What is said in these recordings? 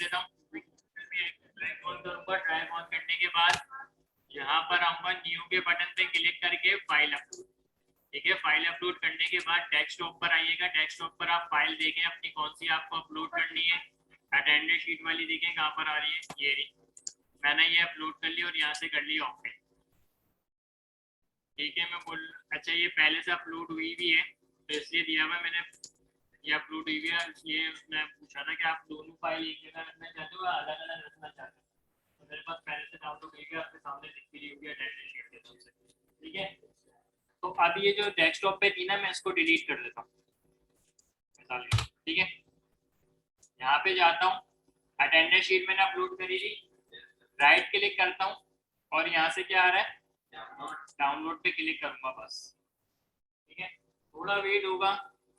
देता हूँ। Drive on करूंगा, ड्राइव ऑन करने के बाद यहाँ पर आऊंगा, न्यू के बटन पे क्लिक करके फाइल अपलोड। ठीक है, फाइल अपलोड करने के बाद डेस्कटॉप पर आइएगा। डेस्कटॉप पर आप फाइल देखें अपनी कौन सी आपको अपलोड करनी है। अटेंडेंस शीट वाली देखें कहाँ पर आ रही है, ये रही, मैंने ये अपलोड कर ली और यहाँ से कर ली ओपन। ठीक है, मैं बोल, अच्छा ये पहले से अपलोड हुई भी है तो इसलिए दिया हुआ मैंने, ये अपलोड हुई है। ये मैं पूछा था कि आप दोनों फाइल एक जगह रखना चाहते हो या अलग अलग रखना चाहते हो, तो मेरे पास पहले से डाउनलोड हुई है, आपके सामने दिख भी रही होगी अटेंडेंस शीट के तरफ से। ठीक है, तो अब ये जो डेस्कटॉप पे थी ना, मैं इसको डिलीट कर देता हूँ। ठीक है, यहाँ पे जाता हूँ, अटेंडेंस शीट मैंने अपलोड करी थी, राइट क्लिक करता हूँ और यहाँ से क्या आ रहा है, डाउनलोड पे क्लिक करूंगा बस। ठीक है, थोड़ा वेट होगा,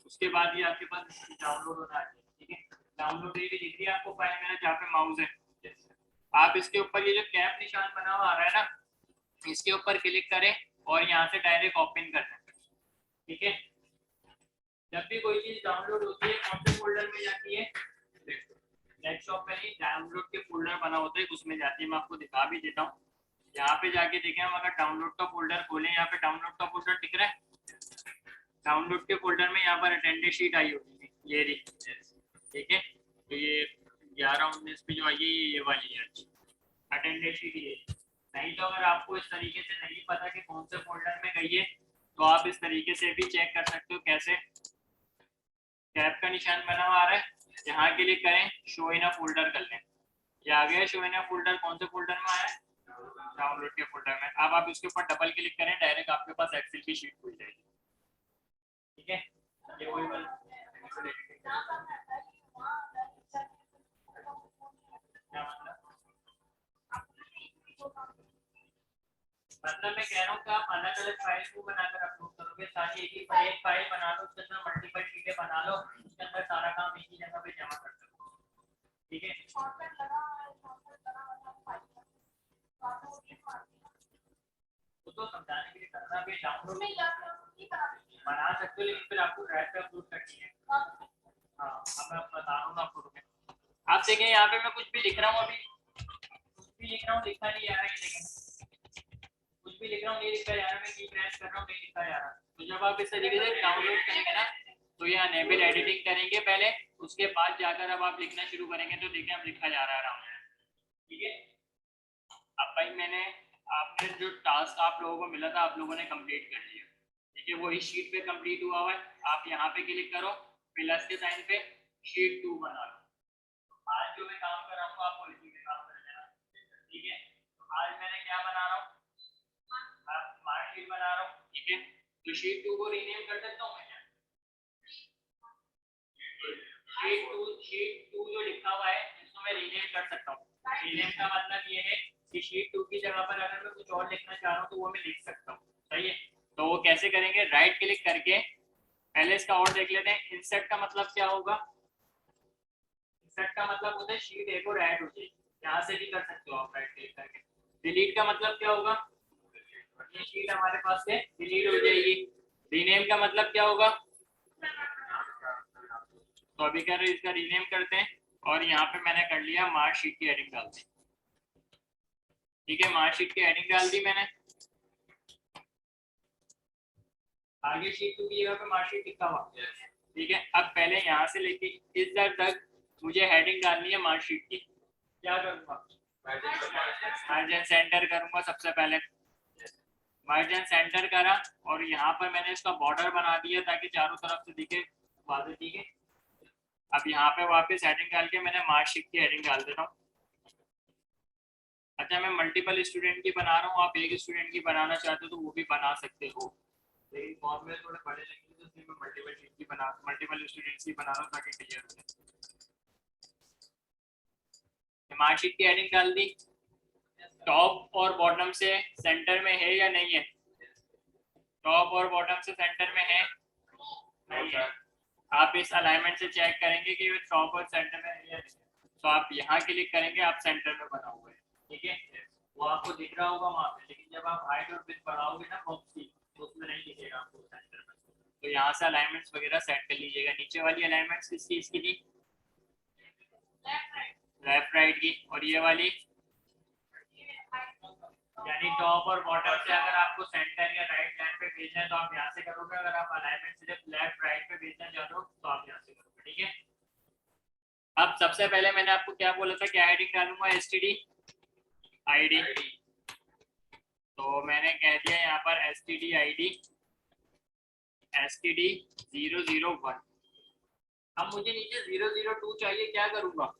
उसके बाद ये आपके पास डाउनलोड होना है। ठीक है, डाउनलोड ये दिख रही है आपको फाइल मेरा जहाँ पे माउस है। आप इसके ऊपर ये जो कैप निशान बना हुआ आ रहा है ना, इसके ऊपर क्लिक करें और यहाँ से डायरेक्ट ओपन करना है। ठीक है, जब भी कोई चीज डाउनलोड होती है कौन से फोल्डर में जाती है, डेस्कटॉप में नहीं, डाउनलोड के फोल्डर बना होता है उसमें जाती है। मैं आपको दिखा भी देता हूँ, यहाँ पे जाके देखें हम, अगर डाउनलोड का फोल्डर खोलें, यहाँ पे डाउनलोड का फोल्डर दिख रहा है, डाउनलोड के फोल्डर में यहाँ पर अटेंडेंस शीट आई होगी, ये रही। ठीक है, तो ये 11-19 पे जो आई है ये वाली है अटेंडेंस शीट। ये नहीं तो अगर आपको इस तरीके से नहीं पता कि कौन से फोल्डर में गई है तो आप इस तरीके से भी चेक कर सकते हो। कैसे, कैप का निशान बना हुआ आ रहा है, यहाँ क्लिक करें, शो इन अ फोल्डर कर लें, ये आ गया शो इन अ फोल्डर। कौन से फोल्डर में आया, डाउनलोड के फोल्डर में। अब आप इसके ऊपर डबल क्लिक करें, डायरेक्ट आपके पास एक्सेल की शीट खुल जाएगी। ठीक है, ये वही मतलब मैं कह रहा हूँ कि आप अलग अलग फाइल को बनाकर अपलोड करोगे, सारी एक फाइल बना लो, उसके अंदर मल्टीपल शीटें बना लो, उसके अंदर सारा काम एक ही जगह पे जमा कर सकते हो। ठीक है, तो समझाने के लिए करना भी, डाउनलोड बना सकते हो लेकिन फिर आपको ड्राइव पे अपलोड करनी है। हाँ, अब मैं बता रहा हूँ आपको। आप देखें यहाँ पे मैं कुछ भी लिख रहा हूँ, अभी कुछ भी लिख रहा हूँ, लिखा नहीं आ रहा है, लेकिन कुछ भी लिख रहा हूँ नहीं लिखा जा रहा, मैं की प्रेस कर रहा हूँ नहीं लिखा जा रहा। तो जब आप इस तरीके से डाउनलोड करेंगे ना, तो ये अनेबल एडिटिंग करेंगे पहले, उसके बाद जाकर अब आप लिखना शुरू करेंगे तो देखिए अब लिखा जा रहा है आराम से। ठीक है, अब भाई मैंने, आपने जो टास्क आप लोगों को मिला था आप लोगों ने कंप्लीट कर लिया। ठीक है, वो इस शीट पे कंप्लीट हुआ हुआ है। आप यहाँ पे क्लिक करो, प्लस के साइन पे, शीट 2 बना लो। आज जो मैं काम कर रहा हूँ आपको इसी में काम कर लेना। ठीक है, तो आज मैंने क्या बना रहा हूँ, स्मार्ट शीट बना रहा हूँ। ठीक है, तो शीट 2 को रीनेम कर सकता हूँ मैं क्या, शीट 2 जो लिखा हुआ है इसको मैं रीनेम कर सकता हूँ। रीनेम का मतलब ये है कि शीट 2 की जगह पर अगर मैं कुछ और लिखना चाह रहा हूँ तो वो मैं लिख सकता हूँ। सही है, तो वो कैसे करेंगे, राइट क्लिक करके, पहले इसका और देख लेते हैं। इंसर्ट का मतलब क्या होगा, इंसर्ट का मतलब होता है शीट एक और ऐड हो जाएगी, यहाँ से भी कर सकते हो आप राइट क्लिक करके। डिलीट का मतलब क्या होगा, ये शीट हमारे पास से डिलीट हो जाएगी। रीनेम का मतलब क्या होगा, तो अभी कर इसका रीनेम करते हैं और यहाँ पे मैंने कर लिया मार्क शीट की हेडिंग डाल दी। ठीक है, मार्क शीट की हेडिंग डाल दी मैंने, आगे शीट 2 की जगह पे मार्क शीट लिखा हुआ। ठीक है, अब पहले यहाँ से लेके इस दर तक मुझे हेडिंग डालनी है मार्क शीट की। क्या करूँगा, मार्जिन सेंटर करूँगा सबसे पहले, मार्जिन सेंटर करा और यहाँ पर मैंने इसका बॉर्डर बना दिया ताकि चारों तरफ से दिखे वाज़ेह। ठीक है, अब यहाँ पे वापस हेडिंग डाल के मैंने मार्क शीट की हेडिंग डाल देता हूँ। अच्छा, मैं मल्टीपल स्टूडेंट की बना रहा हूँ, आप एक स्टूडेंट की बनाना चाहते हो तो वो भी बना सकते हो, लेकिन फॉर्मूले थोड़े बड़े लगेंगे तो इसलिए मैं मल्टीपल शीट की बना, मल्टीपल स्टूडेंट्स की बना रहा हूँ ताकि क्लियर हो जाए। मार्क शीट की हेडिंग डाल दी, टॉप और बॉटम से सेंटर में है या नहीं है, टॉप और बॉटम से सेंटर में है नहीं है। आप इस अलाइनमेंट से चेक करेंगे कि टॉप और सेंटर में है या नहीं, तो आप यहाँ क्लिक करेंगे, आप सेंटर में बना हुआ है। ठीक है, वो आपको दिख रहा होगा वहाँ पे, लेकिन जब आप हाइट और विड्थ बढ़ाओगे ना बॉक्स की तो उसमें नहीं दिखेगा आपको सेंटर में। तो यहाँ से अलाइनमेंट्स वगैरह सेट कर लीजिएगा। नीचे वाली अलाइनमेंट्स किस चीज़ की थी, लेफ्ट राइट की, और ये वाली यानी टॉप और बॉटम से अगर आपको सेंटर या राइट लाइन पे भेजना है तो आप यहाँ से करोगे, अगर आप अलाइनमेंट सिर्फ लेफ्ट राइट पे भेजना चाहते हो तो आप यहाँ से करोगे, ठीक है। अब सबसे पहले मैंने आपको क्या बोला था, क्या हेडिंग डालूंगा, एसटीडी आईडी, तो मैंने कह दिया यहाँ पर एसटीडी आईडी एसटीडी 001। अब मुझे नीचे 002 चाहिए, क्या करूंगा,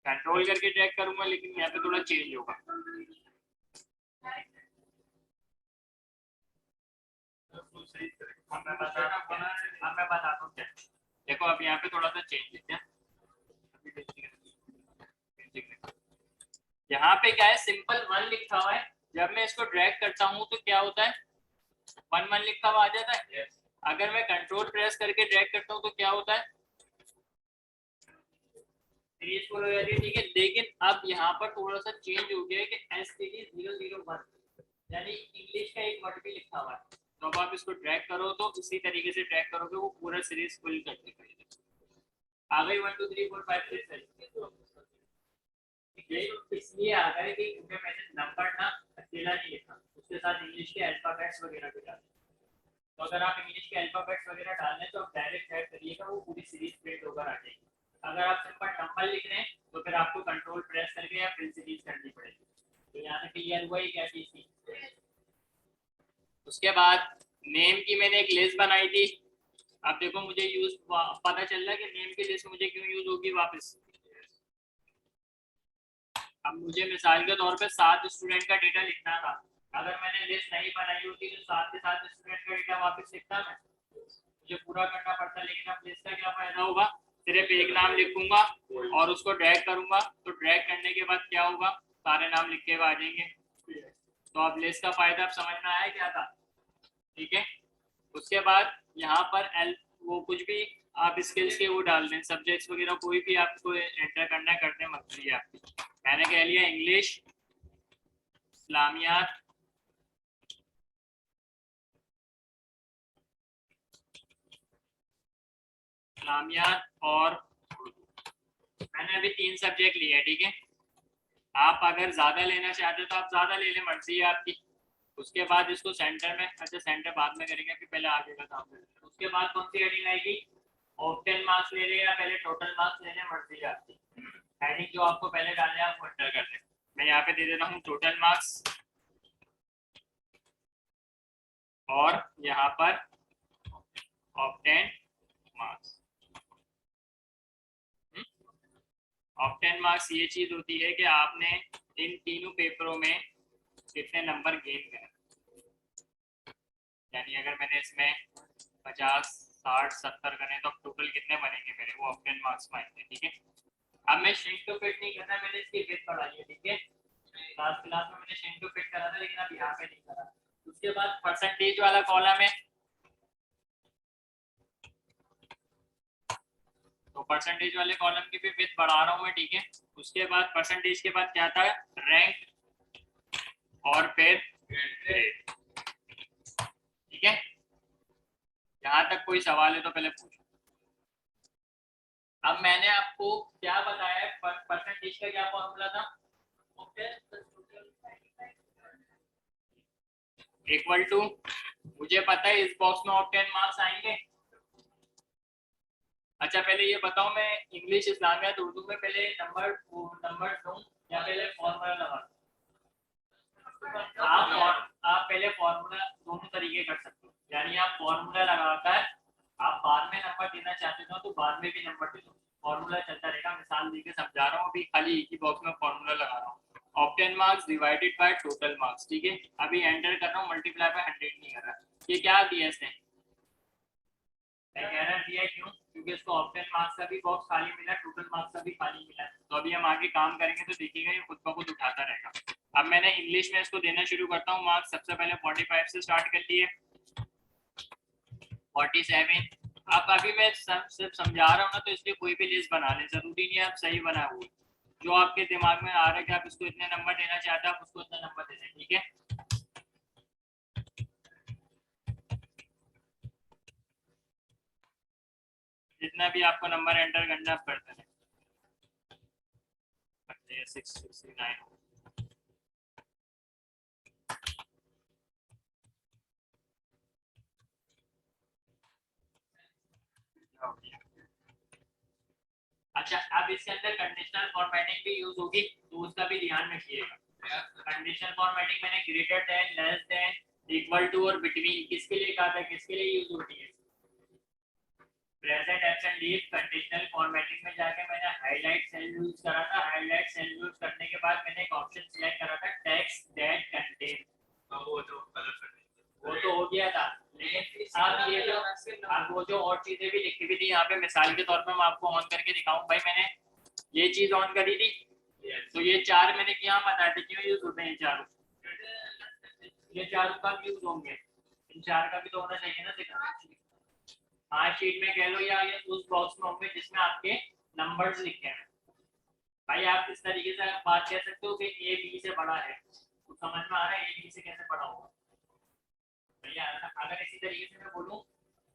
कंट्रोल करके ट्रैक करूंगा, लेकिन यहाँ पे थोड़ा चेंज होगा। मैं बताता हूँ क्या, देखो अब यहाँ पे थोड़ा सा चेंज है, यहाँ पे क्या है, सिंपल 1 लिखा हुआ है, जब मैं इसको ड्रैग करता हूँ तो क्या होता है, 1 लिखा हुआ आ जाता है। अगर मैं कंट्रोल प्रेस करके ड्रैग करता हूँ तो क्या होता है, सीरीज फुल हो जाती है, ठीक है। लेकिन अब यहाँ पर थोड़ा सा चेंज हो गया है कि एसटीडी 001 यानी इंग्लिश का एक वर्ड भी लिखा हुआ है, तो अब आप इसको ड्रैग करो तो इसी तरीके से ड्रैग करोगे, वो पूरा सीरीज फुल कर देगा। आ गई 1 2 3 4 5 6 इसलिए आ गए कि क्योंकि मैंने नंबर ना अकेला नहीं लिखा, उसके साथ इंग्लिश के अल्फाबेट्स वगैरह भी डाले, तो अगर आप इंग्लिश के अल्फाबेट्स वगैरह डालने तो आप डायरेक्ट ऐड करिएगा, वो पूरी सीरीज प्रिंट होकर आ जाएगी। अगर आप सिंपल नंबर लिख रहे हैं तो फिर आपको कंट्रोल प्रेस करके या फिर सीरीज करनी पड़ेगी। तो यहाँ से क्लियर हुआ ही क्या चीज थी। उसके बाद नेम की मैंने एक लिस्ट बनाई थी, अब देखो मुझे यूज पता चल रहा है कि नेम की लिस्ट मुझे क्यों यूज होगी वापस। अब मुझे मिसाल के तौर पे 7 स्टूडेंट का डेटा लिखना था, अगर मैंने लिस्ट नहीं बनाई होती तो 7 के 7 स्टूडेंट का डेटा वापस लिखता मैं, मुझे पूरा करना पड़ता। लेकिन अब लिस्ट का क्या फायदा होगा, सिर्फ एक नाम लिखूंगा और उसको ड्रैग करूंगा, तो ड्रैग करने के बाद क्या होगा, सारे नाम लिखे हुए आ जाएंगे। तो अब लिस्ट का फायदा अब समझ में आया क्या था, ठीक है। उसके बाद यहाँ पर एल वो कुछ भी आप स्किल्स के वो डाल दें, सब्जेक्ट्स वगैरह कोई भी आपको एंटर करना है, करने मत करिए आपकी। मैंने कह लिया इंग्लिश, इस्लामियात, इस्लामियात और मैंने अभी 3 सब्जेक्ट लिए, ठीक है। आप अगर ज्यादा लेना चाहते हो तो आप ज्यादा ले लें, मर्जी है आपकी। उसके बाद इसको सेंटर में, अच्छा सेंटर बाद में करेंगे, फिर पहले आगे का काम करेंगे। उसके बाद कौन सी हेडिंग आएगी, ऑप्टेन मार्क्स ले लें या पहले टोटल मार्क्स ले लें, मर्जी है आपकी। हेडिंग जो आपको पहले डालने है आप एंटर कर लें। मैं यहाँ पे दे देता हूँ टोटल मार्क्स और यहाँ पर ऑप्टेन मार्क्स। ऑप्टेन मार्क्स ये चीज होती है कि आपने इन तीनों पेपरों में कितने नंबर गेन करे, यानी अगर मैंने इसमें 50 60 70 करें तो टोटल कितने बनेंगे मेरे, वो ऑप्टेन मार्क्स में आएंगे, ठीक है। अब मैं श्रिंक टू फिट नहीं करना, मैंने इसकी विड्थ बढ़ाई है, ठीक है। लास्ट क्लास में मैंने श्रिंक टू फिट करा था, लेकिन अब यहाँ पे नहीं करा। उसके बाद परसेंटेज वाला कॉलम है, तो परसेंटेज वाले कॉलम की भी विड्थ बढ़ा रहा हूँ मैं, ठीक है। उसके बाद परसेंटेज के बाद क्या था, रैंक और फिर ग्रेड, ठीक है। यहाँ तक कोई सवाल है तो पहले पूछो। अब मैंने आपको क्या बताया है, परसेंटेज का क्या फॉर्मूला था, इक्वल टू, मुझे पता है इस बॉक्स में ऑप्टेन मार्क्स आएंगे। अच्छा पहले ये बताओ, मैं इंग्लिश इस्लामियात उर्दू में पहले नंबर दूं या पहले फॉर्मूला लगा, आप पहले फॉर्मूला दोनों तरीके कर सकते हो, यानी आप फॉर्मूला लगाकर आप बाद में नंबर देना चाहते हो तो बाद में भी नंबर दे दो, फॉर्मूला चलता रहेगा। मिसाल देके समझा रहा हूँ, अभी खाली एक ही बॉक्स में फॉर्मूला लगा रहा हूँ, obtain marks divided by total marks, ठीक है। अभी एंटर कर रहा हूँ, मल्टीप्लाई बाय 100 नहीं कर रहा। ये क्या दिया इसने, एक एरर दिया, क्यों, क्योंकि इसको ऑप्टेन मार्क्स का भी बॉक्स खाली मिला, टोटल मार्क्स का भी खाली मिला। तो अभी हम आगे काम करेंगे तो देखिएगा ये खुद ब खुद उठाता रहेगा। अब मैंने इंग्लिश में इसको देना शुरू करता हूँ मार्क्स, सबसे पहले 45 से स्टार्ट कर लिए, 47। अब अभी मैं सिर्फ समझा रहा हूँ ना, तो इसलिए कोई भी लिस्ट बना ले, जरूरी नहीं है आप सही बना हुआ, जो आपके दिमाग में आ रहा है कि आप इसको इतने नंबर देना चाहते हैं आप उसको इतना नंबर दे दें, ठीक है। जितना भी आपको नंबर एंटर करना आप करते हैं। गया 669 हो गया। अच्छा, अब इसके अंदर कंडीशनल फॉर्मेटिंग भी यूज होगी, तो उसका भी ध्यान रखिएगा। कंडीशनल फॉर्मेटिंग मैंने greater than, less than, equal to और बिटवीन किसके लिए कहा था, किसके लिए यूज होती है? Present absent leave conditional formatting में जाके मैंने हाईलाइट सेल यूज करा था। हाईलाइट सेल यूज करने के बाद मैंने एक ऑप्शन सिलेक्ट करा था टेक्स्ट दैट कंटेन, वो तो कलर वो तो हो गया था। लेकिन अब ये जो अब वो जो और चीजें भी लिखी हुई थी यहाँ पे, मिसाल के तौर पे मैं आपको ऑन करके दिखाऊं। भाई मैंने ये चीज ऑन करी थी, तो ये चार मैंने क्या बताया था क्यों यूज होते हैं चारों, ये चारों कब यूज होंगे, इन चार का भी तो होना चाहिए ना दिखा। हाँ शीट में कह लो या ये उस बॉक्स में होंगे जिसमें आपके नंबर्स लिखे हैं। भाई आप इस तरीके से बात कह सकते हो कि ए बी से बड़ा है, तो समझ में आ रहा है ए बी से कैसे बड़ा होगा। भैया अगर इसी तरीके से मैं बोलूं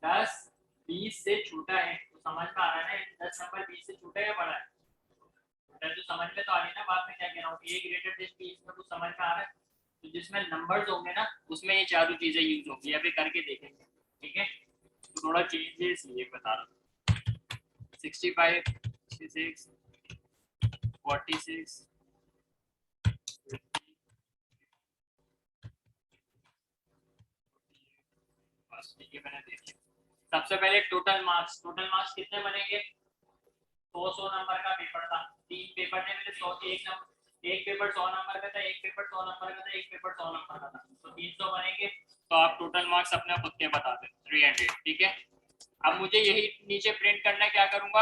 10 20 से छोटा है, तो समझ में आ रहा है ना 10 नंबर 20 से छोटा है या बड़ा है, तो समझ में तो आ रही है ना बात में क्या कह रहा हूँ, ए ग्रेटर देन बी, इसमें कुछ समझ में आ रहा है। तो जिसमें नंबर्स होंगे ना उसमें ये चारों चीजें यूज होंगी, या फिर करके देखेंगे, ठीक है। तो थोड़ा चेंजेस ये बता रहा हूँ। 65 66 46 बस ठीक है, मैंने देख लिया। सबसे पहले टोटल मार्क्स कितने बनेंगे, 100 नंबर का पेपर था, 3 पेपर थे मेरे, 100 एक पेपर 100 नंबर का था, एक पेपर 100 नंबर का था, एक पेपर 100 नंबर का था, तो 300 बनेंगे। तो आप टोटल मार्क्स अपने खुद के बता दें 300, ठीक है। अब मुझे यही नीचे प्रिंट करना है, क्या करूंगा,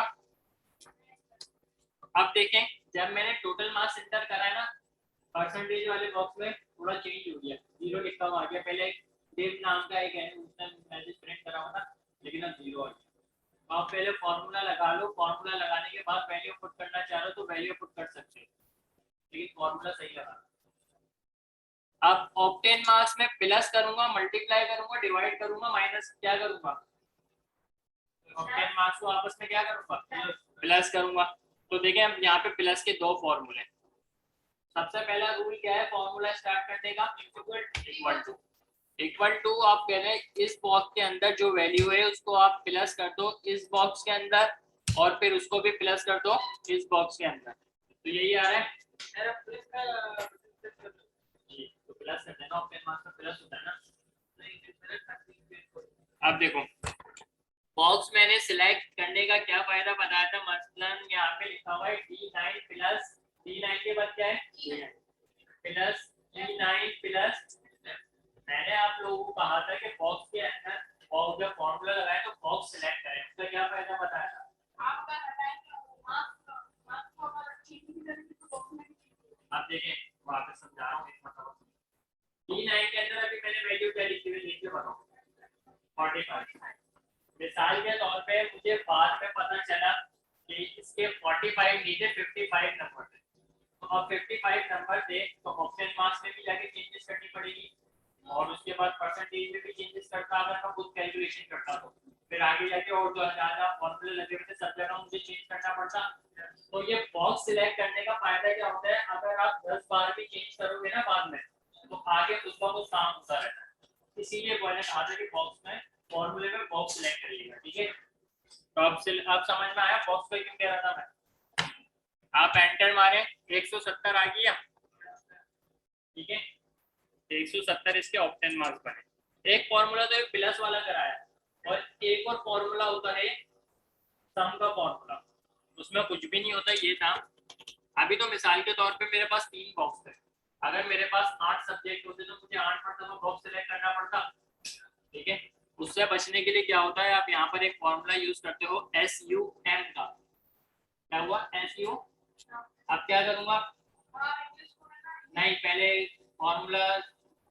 अब देखें जब मैंने टोटल मार्क्स इंटर करा है ना, परसेंटेज वाले बॉक्स में थोड़ा चेंज हो गया, 0 लिखा हुआ आ गया। पहले देव नाम का एक है उसने मैसेज प्रिंट करा हुआ था, लेकिन अब 0 आ गया। आप पहले फॉर्मूला लगा लो, फॉर्मूला लगाने के बाद वैल्यू पुट करना चाह रहे हो तो वैल्यू पुट कर सकते हो, लेकिन फॉर्मूला सही लगा। अब ऑब्टेन मार्क्स में प्लस करूंगा, मल्टीप्लाई करूंगा, डिवाइड करूंगा, माइनस क्या करूंगा, ऑब्टेन मार्क्स को आपस में क्या करूंगा, प्लस करूंगा। तो देखें अब यहाँ पे प्लस के दो फॉर्मूले। सबसे पहला रूल क्या है फॉर्मूला स्टार्ट करने का, इक्वल टू आप कह रहे हैं इस बॉक्स के अंदर जो वैल्यू है उसको आप प्लस कर दो इस बॉक्स के अंदर, और फिर उसको भी प्लस कर दो इस बॉक्स के अंदर, तो यही आ रहा है। तो प्लस कर देना, ऑप्शन मार्क्स में प्लस होता है ना। अब देखो बॉक्स मैंने सिलेक्ट करने का क्या फायदा बताया था, मसलन यहाँ पे लिखा हुआ है D9 प्लस, D9 के बाद क्या है प्लस D9 प्लस। मैंने आप लोगों को कहा था कि बॉक्स के अंदर और जब फॉर्मूला लगाए तो बॉक्स सिलेक्ट करें, उसका क्या फायदा बताया था आप देखें वहां पे समझा रहा हूँ एक मतलब D9 के अंदर अभी मैंने वैल्यू क्या लिखी हुई लिख के बताओ 45। मिसाल के तौर पे मुझे बाद में पता चला कि इसके 45 नहीं थे 55 नंबर थे, तो अब 55 नंबर थे तो ऑप्शन मार्क्स में भी जाके चेंजेस करनी पड़ेगी, और उसके बाद परसेंटेज में भी चेंजेस करता अगर मैं खुद कैलकुलेशन करता तो फिर आगे जाके और जो ज्यादा फॉर्मूले लगे हुए थे सब जगह मुझे चेंज करना पड़ता। तो ये बॉक्स सिलेक्ट करने का फायदा क्या होता है, अगर आप 10 बार भी चेंज करोगे ना बाद में तो आगे उसका कुछ काम होता रहता है, इसीलिए मैंने कहा था कि बॉक्स में फॉर्मूले में बॉक्स सिलेक्ट करिएगा, ठीक है। तो अब समझ में आया बॉक्स को क्यों कह रहा था मैं। आप एंटर मारे 170 आ गया, ठीक है, 170 इसके ऑप्शन मार्क्स बने। एक फॉर्मूला तो प्लस वाला कराया, और एक और फॉर्मूला होता है सम का फॉर्मूला, उसमें कुछ भी नहीं होता, ये था अभी तो मिसाल के तौर पे मेरे पास 3 बॉक्स है, अगर मेरे पास 8 सब्जेक्ट होते तो मुझे 8 मरतबा बॉक्स सिलेक्ट करना पड़ता, ठीक है। उससे बचने के लिए क्या होता है, आप यहाँ पर एक फॉर्मूला यूज करते हो SUM का, क्या हुआ SU। अब क्या करूंगा, नहीं पहले फॉर्मूला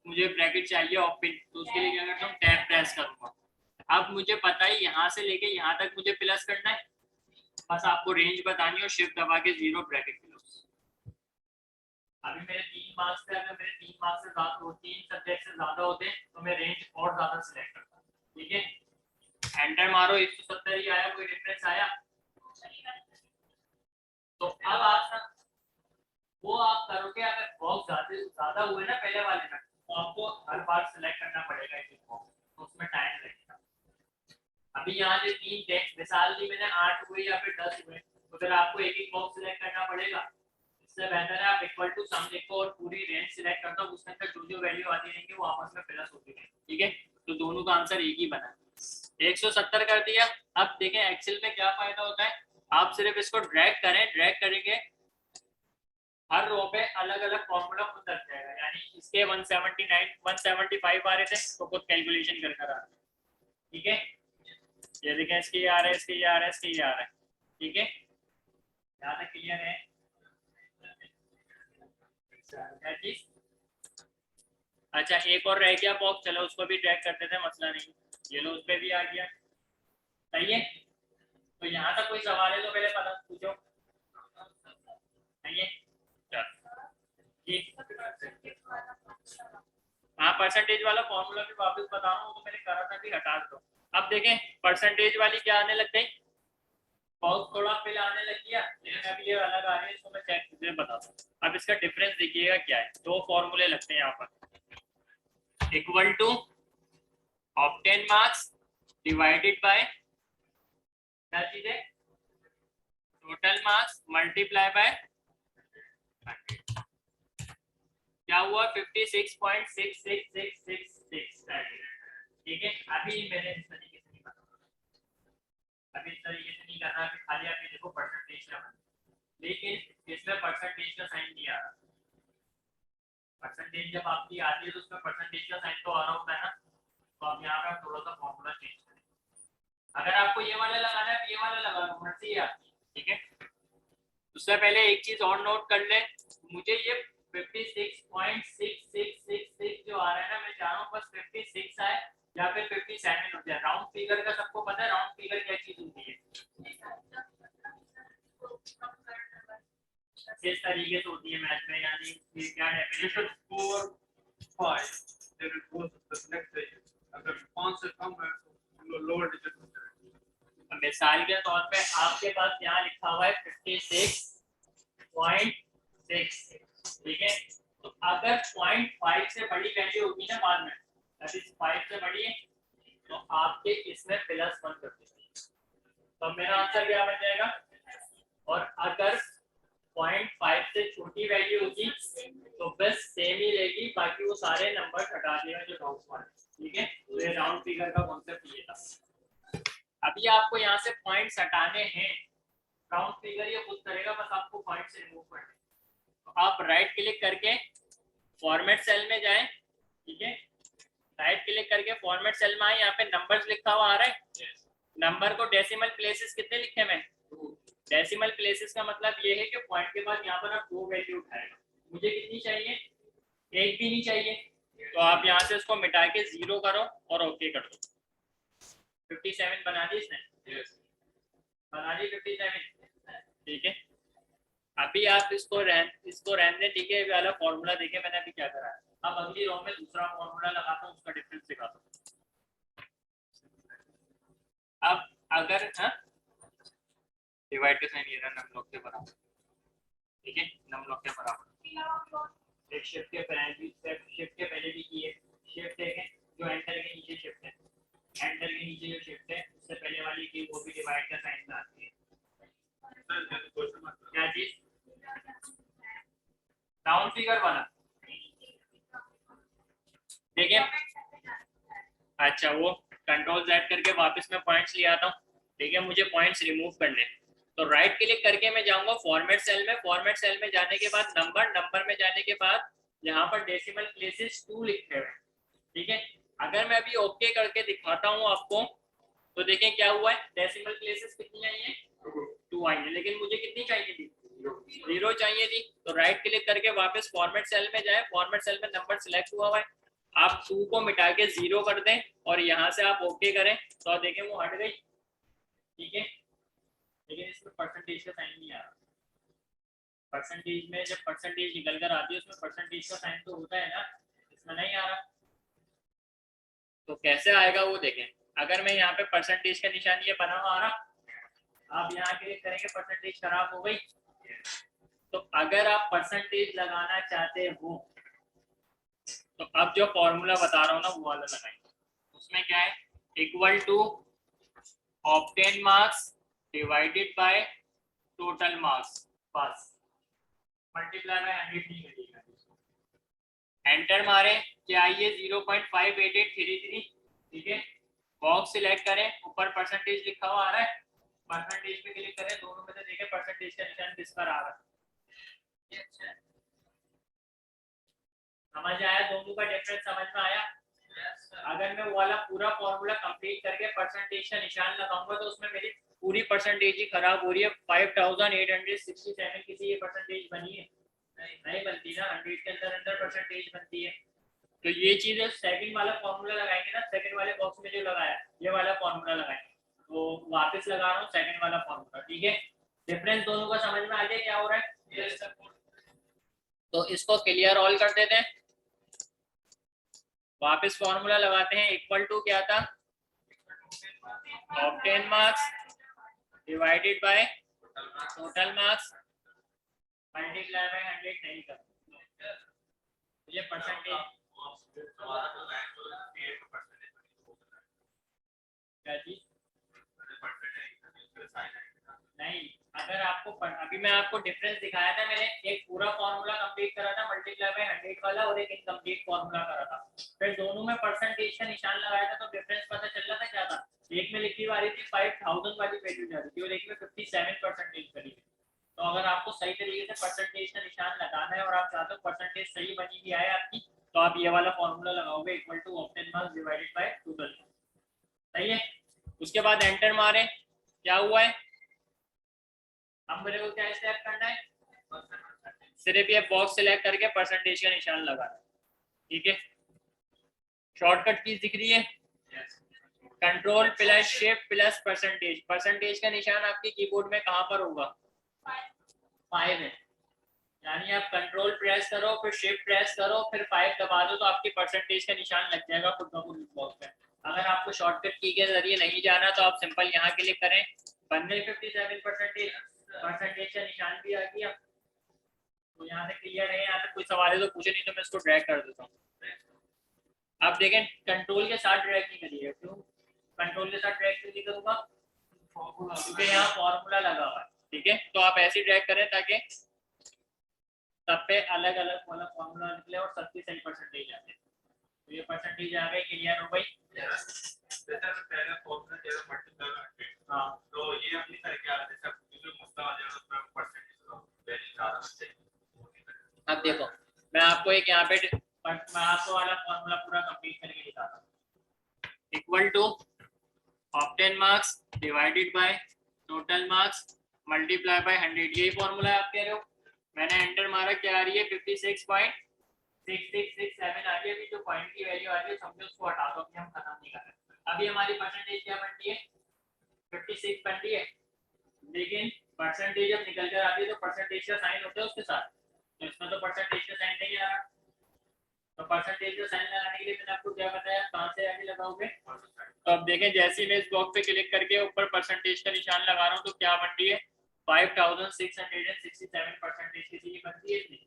मुझे ब्रैकेट चाहिए ओपन, तो उसके लिए क्या करता हूँ टैब प्रेस करूंगा। अब मुझे पता है यहाँ से लेके यहाँ तक मुझे प्लस करना है, बस आपको रेंज बतानी और शिफ्ट दबा के 0 ब्रैकेट क्लोज। अभी मेरे 3 मार्क्स थे, अगर मेरे 3 मार्क्स से ज्यादा हो 3 सब्जेक्ट से ज्यादा होते तो मैं रेंज और ज्यादा सिलेक्ट करता, ठीक है। एंटर मारो 170 ही आया, कोई डिफरेंस आया। तो अब आप करोगे, अगर बॉक्स ज्यादा हुए ना पहले वाले में, तो आपको हर बार सिलेक्ट करना पड़ेगा एक बॉक्स, तो उसमें टाइम लगेगा। अभी यहाँ से 3 थे, मिसाल दी मैंने 8 हुए या फिर 10 हुए, तो फिर आपको एक एक बॉक्स सिलेक्ट करना पड़ेगा। इससे बेहतर है आप इक्वल टू सम लिखो और पूरी रेंज सिलेक्ट कर दो, उसके अंदर जो जो वैल्यू आती रहेंगी वो आपस में प्लस होती रहेंगी, ठीक है। तो दोनों का आंसर एक ही बना, 170 कर दिया। अब देखें एक्सेल में क्या फायदा होता है, आप सिर्फ इसको ड्रैग करें, ड्रैग करेंगे हर रो पे अलग अलग फॉर्मूला खुद लग जाएगा, यानी इसके 179 175 आ रहे थे तो खुद कैलकुलेशन कर कर आ रहे हैं, ठीक है। ये देखें इसके ये आ रहा है, इसके ये आ रहा है, इसके ये आ रहा है, ठीक है। यहाँ तक क्लियर है क्या चीज? अच्छा एक और रह गया बॉक्स, चलो उसको भी ट्रैक करते थे, मसला नहीं। ये लो उस पर भी आ गया, सही है। तो यहाँ तक कोई सवाल है तो पहले पता पूछो, नहीं है जी। हाँ परसेंटेज वाला फॉर्मूला भी वापस बता रहा हूँ, तो मैंने करा था भी हटा दो। अब देखें परसेंटेज वाली क्या आने लग गई, बॉक्स थोड़ा पहले आने लग गया, लेकिन अभी ये अलग आ रहे हैं, इसको मैं चेक करके बताता हूँ। अब इसका डिफरेंस देखिएगा क्या है, दो फॉर्मूले लगते हैं यहाँ पर, equal to obtain marks divided by क्या चीज है, टोटल मार्क्स मल्टीप्लाई बाय 100। क्या हुआ 56.66666, ठीक है। अभी मैंने इस तरीके से नहीं बताया, अभी इस तरीके से नहीं करना, अभी खाली आप देखो परसेंटेज का, लेकिन इसमें परसेंटेज का साइन नहीं आ रहा। परसेंटेज जब आपकी आती है तो उसमें परसेंटेज का साइन तो आ रहा होता है ना, तो आप यहाँ पे थोड़ा सा फॉर्मूला चेंज करें। अगर आपको ये वाला लगाना है ये वाला लगा लो, मर्जी है आपकी, ठीक है। उससे पहले एक चीज और नोट कर ले, मुझे ये 56.6666 जो आ रहा है ना, मैं चाह रहा हूँ बस 56 आए या फिर 57 हो जाए। राउंड फिगर का सबको पता है, राउंड फिगर क्या चीज होती है, किस तरीके से होती है मैथ में, यानी क्या definition 4 5 there is both the next digit, अगर 5 से कम है तो लोअर डिजिट होता है। मिसाल के तौर पे आपके पास यहाँ लिखा हुआ है 56.6, ठीक है। तो अगर 0.5 से बड़ी वैल्यू होगी ना बाद में, अभी 5 से बड़ी है, तो आपके इसमें प्लस 1 कर दीजिए, तो मेरा आंसर क्या बन जाएगा। और अगर 0.5 से छोटी वैल्यू होगी तो बस सेम ही रहेगी, बाकी वो सारे नंबर हटा दिए जो राउंड वाले, ठीक है। तो ये राउंड फिगर का कॉन्सेप्ट ये था। अभी आपको यहाँ से पॉइंट्स हटाने हैं, राउंड फिगर ये खुद करेगा, बस आपको पॉइंट से रिमूव करने। तो आप राइट क्लिक करके फॉर्मेट सेल में जाएं, ठीक है। राइट क्लिक करके फॉर्मेट सेल में आए, यहाँ पे नंबर्स लिखा हुआ आ रहा है, नंबर को डेसिमल प्लेसेस कितने लिखे मैं, डेसिमल प्लेसेस का मतलब ये है कि पॉइंट के बाद यहाँ पर आप 2 वैल्यू उठाएगा। मुझे कितनी चाहिए, एक भी नहीं चाहिए, तो आप यहाँ से उसको मिटा के 0 करो और ओके कर दो। 57 बना दी इसने, बना दी 57, ठीक है। अभी आप इसको रहने ठीक है, वाला फॉर्मूला देखिए मैंने अभी क्या करा है। अब अगली रो में दूसरा फॉर्मूला लगाता हूँ, उसका डिफरेंस दिखाता हूँ। अब अगर डिवाइड का साइन ये रहा नम लॉग के बराबर, ठीक है, नम लॉग के बराबर। एक शिफ्ट के पहले भी की है, शिफ्ट है जो एंटर के नीचे शिफ्ट है, एंटर के नीचे जो शिफ्ट है उससे पहले वाली की वो भी डिवाइड का साइन आती है। क्या चीज, राउंड फिगर वाला, देखिए। अच्छा वो कंट्रोल Z करके वापस मैं पॉइंट्स ले आता हूँ, ठीक है। मुझे पॉइंट्स रिमूव करने, तो राइट क्लिक करके मैं जाऊंगा फॉर्मेट सेल में, फॉर्मेट सेल में जाने के बाद नंबर में जाने के बाद यहाँ पर डेसिमल प्लेसेस 2 लिखे हुए हैं, ठीक है। अगर मैं अभी ओके करके दिखाता हूँ आपको, तो देखें क्या हुआ है, डेसिमल प्लेसेस कितनी आई है, 2 आई है, लेकिन मुझे कितनी चाहिए थी, 0 चाहिए थी। तो राइट क्लिक करके वापस फॉर्मेट सेल में जाए, फॉर्मेट सेल में नंबर सिलेक्ट हुआ हुआ है, आप 2 को मिटा के 0 कर दें और यहाँ से आप ओके करें, तो देखें वो हट गई, ठीक है। लेकिन इसमें परसेंटेज का साइन नहीं आ रहा, परसेंटेज में जब परसेंटेज निकल कर आती है उसमें परसेंटेज का साइन तो होता है ना, इसमें नहीं आ रहा। तो कैसे आएगा वो देखें, अगर मैं यहाँ पे परसेंटेज का निशान ये बना हुआ आ रहा, आप यहाँ क्लिक करेंगे परसेंटेज खराब हो गई, तो अगर अगर आप परसेंटेज लगाना चाहते हो तो अब जो फॉर्मूला बता रहा हूँ ना वो वाला लगाएंगे। उसमें क्या है, equal to obtain marks divided by total marks, बस मल्टीप्लाई बाय 100 नहीं करिएगा। एंटर मारे, क्या आइए 0.58833, ठीक है। बॉक्स सिलेक्ट करें, ऊपर परसेंटेज लिखा हुआ आ रहा है, परसेंटेज पे क्लिक करें, दोनों में से देखें परसेंटेज का निशान किस पर आ रहा है। अच्छा, समझ आया, दोनों का डिफरेंस समझ में आया। अगर मैं वो वाला पूरा फॉर्मूला कंप्लीट करके परसेंटेज का निशान लगाऊंगा तो उसमें मेरी पूरी परसेंटेज ही खराब हो रही है। 5867 किसी ये परसेंटेज बनी है, नहीं बनती ना, 100 के अंदर अंदर परसेंटेज बनती है। तो ये चीज है, सेकंड वाला फॉर्मूला लगाएंगे ना, सेकंड वाले बॉक्स में जो लगाया ये वाला फॉर्मूला लगाएंगे, तो वापस लगा रहा हूँ सेकंड वाला फॉर्मूला, ठीक है। डिफरेंस दोनों का समझ में आ गया क्या हो रहा है। तो इसको क्लियर ऑल कर देते हैं, वापस फॉर्मूला लगाते हैं। इक्वल टू क्या था, obtain marks divided by total marks multiply by 100 नहीं करते, ये परसेंटेज क्या चीज नहीं। अगर आपको अभी मैं आपको डिफरेंस दिखाया था, मैंने एक पूरा फॉर्मूला कंप्लीट करा था मल्टीप्लाई बाय 100 वाला और एक इनकम्प्लीट फॉर्मूला करा था, फिर दोनों में परसेंटेज का निशान लगाया था तो डिफरेंस पता चल रहा था क्या था। एक में लिखी आ रही थी 5000 वाली वैल्यू जा रही थी और एक में 57% करी थी। तो अगर आपको सही तरीके से परसेंटेज का निशान लगाना है और आप चाहते हो परसेंटेज सही बनी हुई आए आपकी, तो आप ये वाला फॉर्मूला लगाओगे, equal to obtain marks divided by total, सही है। उसके बाद एंटर मारे, क्या हुआ है, अब मेरे को क्या स्टेप करना है, सिर्फ ये बॉक्स सिलेक्ट करके परसेंटेज का निशान लगाना, ठीक है। शॉर्टकट कीज दिख रही है, control plus shift plus percentage. Percentage का निशान आपके कीबोर्ड में कहां पर होगा, 5 है, यानी आप कंट्रोल प्रेस करो फिर शिफ्ट प्रेस करो फिर 5 दबा दो तो आपकी परसेंटेज का निशान लग जाएगा खुद ब खुद बॉक्स में। अगर आपको शॉर्टकट की के जरिए नहीं जाना तो आप सिंपल यहाँ क्लिक करें, बनने 57% परसेंटेज का निशान भी आ गया। तो यहाँ से क्लियर है, यहाँ तक कोई सवाल है तो पूछे, नहीं तो मैं इसको ड्रैग कर देता हूँ। आप देखें कंट्रोल के साथ ड्रैग नहीं करिएगा, क्यों कंट्रोल के साथ ड्रैग क्यों नहीं करूँगा, क्योंकि यहाँ फॉर्मूला लगा हुआ है, ठीक है। तो आप ऐसे ड्रैग करें ताकि सब पे अलग अलग वाला फॉर्मूला निकले और सबकी सही परसेंटेज आ जाए। तो ये परसेंटेज आ गई, क्लियर हो गई। पहले फॉर्मूला जैसे मल्टीप्लाई, हाँ तो ये अपनी तरह क्या है, जैसे जो मुद्दा आ जाएगा उसमें परसेंटेज वैल्यू ज्यादा चाहिए। अब देखो मैं आपको एक यहाँ पे मैं आपको वाला फॉर्मूला पूरा कंप्लीट करके दिखाता हूँ। Equal to obtain marks divided by total marks multiply by 100, यही फॉर्मूला है। आप कह रहे हो, मैंने एंटर मारा, क्या आ रही है 56.6667 आ रही है। अभी जो पॉइंट की वैल्यू आ रही है समझो उसको हटा दो, अभी हम खत्म नहीं कर रहे। अभी हमारी परसेंटेज क्या बनती है, 56 बन रही है, लेकिन परसेंटेज जब निकल कर आती है तो परसेंटेज का साइन होता है उसके साथ, तो इसमें तो परसेंटेज का साइन नहीं आ रहा। तो परसेंटेज का साइन लगाने के लिए मैंने आपको क्या बताया, कहां से आगे लगाओगे। तो अब देखें, जैसे ही मैं इस बॉक्स पे क्लिक करके ऊपर परसेंटेज का निशान लगा रहा हूँ तो क्या बन रही है, 5667 परसेंटेज किसी की बनती है इतनी।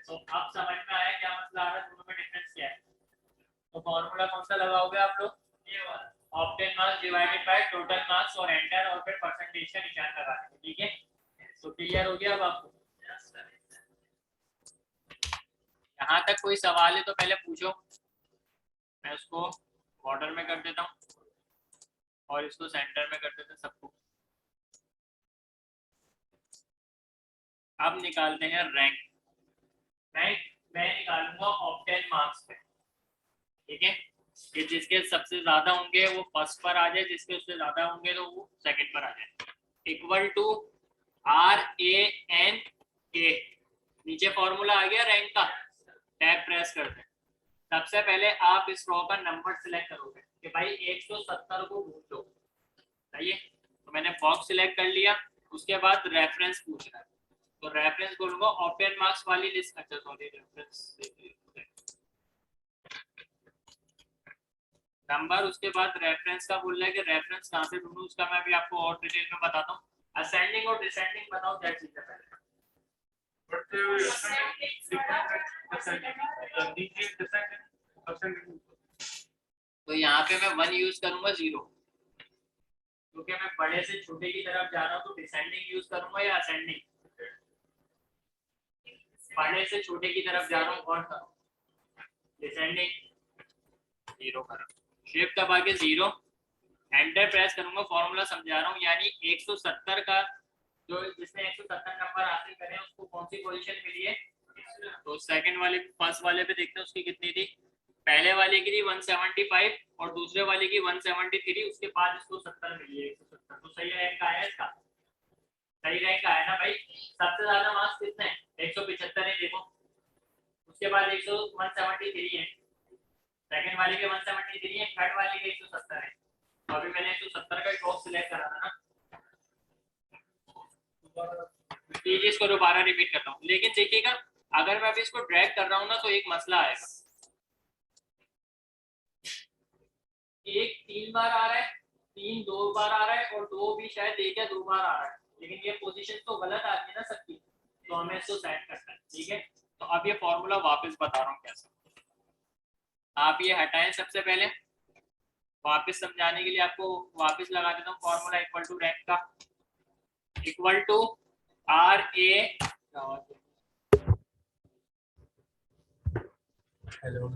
तो अब समझ में आया क्या मसला आ रहा है, दोनों में डिफरेंस क्या है। तो फॉर्मूला कौन सा लगाओगे आप लोग, ये वाला, obtain marks divided by total marks और एंटर और फिर परसेंटेज का निशान लगा देंगे, ठीक है। तो क्लियर हो गया अब आपको। यहाँ तक कोई सवाल है तो पहले पूछो, मैं उसको बॉर्डर में कर देता हूँ और इसको सेंटर में कर देते हैं सबको। अब निकालते हैं रैंक। रैंक मैं निकालूंगा ऑब्टेन मार्क्स पे, ठीक है। कि जिसके सबसे ज्यादा होंगे वो फर्स्ट पर आ जाए, जिसके उससे ज्यादा होंगे तो वो सेकंड पर आ जाए। इक्वल टू RANK, नीचे फॉर्मूला आ गया रैंक का, टैब प्रेस करते हैं। सबसे पहले आप इस रो का नंबर सिलेक्ट करोगे कि भाई 170 को ढूंढ लो, सही है। तो मैंने बॉक्स सिलेक्ट कर लिया, उसके बाद रेफरेंस पूछ रहा है तो रेफरेंस बोलूंगा ओपन मार्क्स वाली लिस्ट। अच्छा सॉरी, रेफरेंस नंबर, उसके बाद रेफरेंस का बोल रहा है कि रेफरेंस कहां से ढूंढूं, उसका मैं भी आपको और डिटेल में बताता हूँ। असेंडिंग और डिसेंडिंग बताओ क्या चीज है पहले। तो यहाँ पे मैं 1 यूज करूंगा 0, क्योंकि मैं बड़े से छोटे की तरफ जा रहा हूँ, तो डिसेंडिंग यूज करूंगा या असेंडिंग? बड़े से छोटे की तरफ जा रहा हूँ और डिसेंडिंग 0 करूँ, शिफ्ट दबा के 0, एंटर प्रेस करूंगा, फॉर्मूला समझा रहा हूँ, यानी 170 का जो जिसने 170 नंबर हासिल करे उसको कौन सी पोजीशन मिली है? तो सेकंड वाले फर्स्ट वाले पे देखते हैं उसकी कितनी थी। पहले वाले की थी 175 और दूसरे वाले की 173, उसके बाद इसको 70 मिली है, 170। तो सही रैंक आया इसका, सही रैंक आया ना भाई। सबसे ज्यादा मार्क्स कितने हैं? 175 है, देखो उसके बाद 173 है, सेकंड वाले के 173 है, थर्ड वाले के 170 है। तो अभी मैंने 170 का टॉप सिलेक्ट करा था ना, इसको दोबारा रिपीट करता हूँ। लेकिन देखिएगा अगर मैं अभी इसको ड्रैग कर रहा हूँ ना तो एक मसला आएगा, एक 3 बार आ रहा है, 3 2 बार आ रहा है और 2 भी शायद 1 या 2 बार आ रहा है, लेकिन ये पोजीशन तो गलत आ रही है ना सबकी, तो हमें इसको सेट करना है। ठीक है, तो अब ये फॉर्मूला वापस बता रहा हूँ कैसे। आप ये हटाएं सबसे पहले, वापस समझाने के लिए आपको वापस लगा देता हूँ फॉर्मूला इक्वल टू रैंक का, equal to R A, hello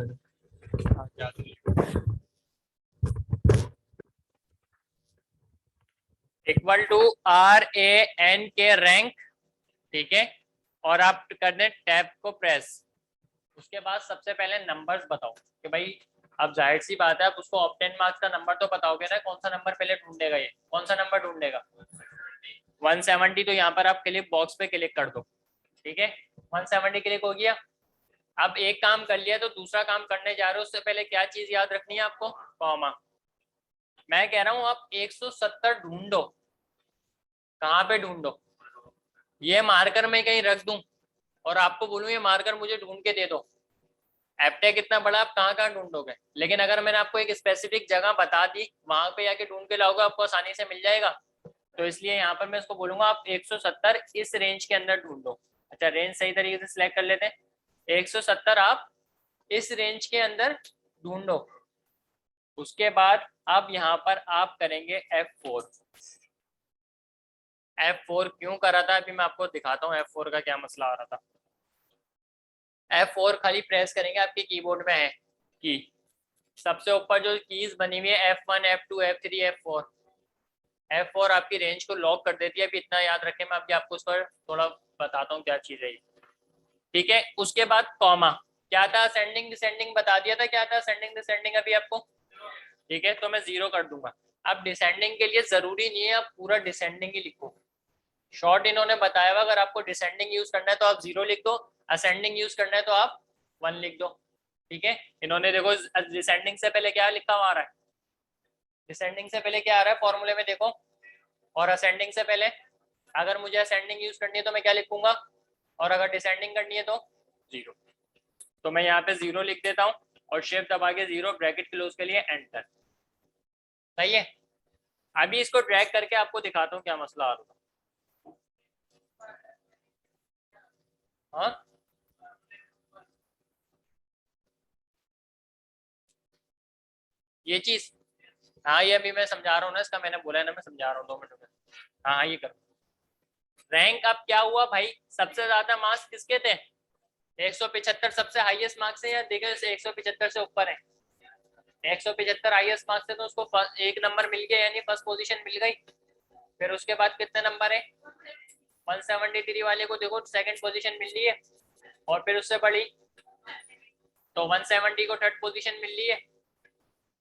equal to R A N K rank, ठीक है, और आप कर दें टैब को प्रेस। उसके बाद सबसे पहले नंबर्स बताओ कि भाई अब जाहिर सी बात है आप उसको ऑब्टेन मार्क्स का नंबर तो बताओगे ना, कौन सा नंबर पहले ढूंढेगा, ये कौन सा नंबर ढूंढेगा? 170। तो यहाँ पर आप क्लिक बॉक्स पे क्लिक कर दो, ठीक है, 170 क्लिक हो गया। अब एक काम कर लिया तो दूसरा काम करने जा रहे हो, उससे पहले क्या चीज याद रखनी है आपको? कॉमा। मैं कह रहा हूँ आप 170 ढूंढो, कहाँ पे ढूंढो? ये मार्कर मैं कहीं रख दूं और आपको बोलूं ये मार्कर मुझे ढूंढ के दे दो, एप्टेक इतना बड़ा, आप कहाँ कहाँ ढूंढोगे? लेकिन अगर मैंने आपको एक स्पेसिफिक जगह बता दी, वहां पे जाके ढूंढ के लाओगे, आपको आसानी से मिल जाएगा। तो इसलिए यहाँ पर मैं इसको बोलूंगा आप 170 इस रेंज के अंदर ढूंढो। अच्छा, रेंज सही तरीके से सिलेक्ट कर लेते हैं, 170 आप इस रेंज के अंदर ढूंढो। उसके बाद अब यहाँ पर आप करेंगे F4। F4 क्यों करा था अभी मैं आपको दिखाता हूँ, F4 का क्या मसला आ रहा था। F4 खाली प्रेस करेंगे, आपके कीबोर्ड में है की, सबसे ऊपर जो कीज बनी हुई है F1 F2 F3 F4, F4 आपकी रेंज को लॉक कर देती है। अभी इतना याद रखें, मैं अभी आपको उस पर थोड़ा बताता हूँ क्या चीज है, ठीक है। उसके बाद कॉमा, क्या था? असेंडिंग डिसेंडिंग बता दिया था, क्या था असेंडिंग डिसेंडिंग अभी आपको, ठीक है, तो मैं 0 कर दूंगा। अब डिसेंडिंग के लिए जरूरी नहीं है आप पूरा डिसेंडिंग ही लिखो, शॉर्ट इन्होंने बताया हुआ, अगर आपको डिसेंडिंग यूज करना है तो आप 0 लिख दो, असेंडिंग यूज करना है तो आप 1 लिख दो, ठीक है। इन्होंने देखो डिसेंडिंग से पहले क्या लिखा हुआ आ रहा है, डिसेंडिंग से पहले क्या आ रहा है फॉर्मूले में देखो, और असेंडिंग से पहले, अगर मुझे असेंडिंग यूज करनी है तो मैं क्या लिखूंगा, और अगर डिसेंडिंग करनी है तो 0। तो मैं यहाँ पे 0 लिख देता हूँ और शिफ्ट दबा के 0 ब्रैकेट क्लोज के लिए एंटर। सही है, अभी इसको ड्रैग करके आपको दिखाता हूँ क्या मसला आ रहा है। हाँ, ये चीज, हाँ ये अभी मैं समझा रहा हूँ ना, इसका मैंने बोला है ना, मैं समझा रहा हूँ 2 मिनट में। हाँ ये करो। रैंक अब क्या हुआ भाई, सबसे ज्यादा मार्क्स किसके थे? 175 सबसे हाईएस्ट मार्क्स है, या देखो 175 से ऊपर है, 175 हाईएस्ट मार्क्स है, तो उसको एक नंबर मिल गया, यानी फर्स्ट पोजीशन मिल गई। फिर उसके बाद कितने नंबर है? 173 वाले को देखो सेकंड पोजीशन मिल रही है, और फिर उससे बड़ी तो 170 को थर्ड पोजीशन मिल रही है,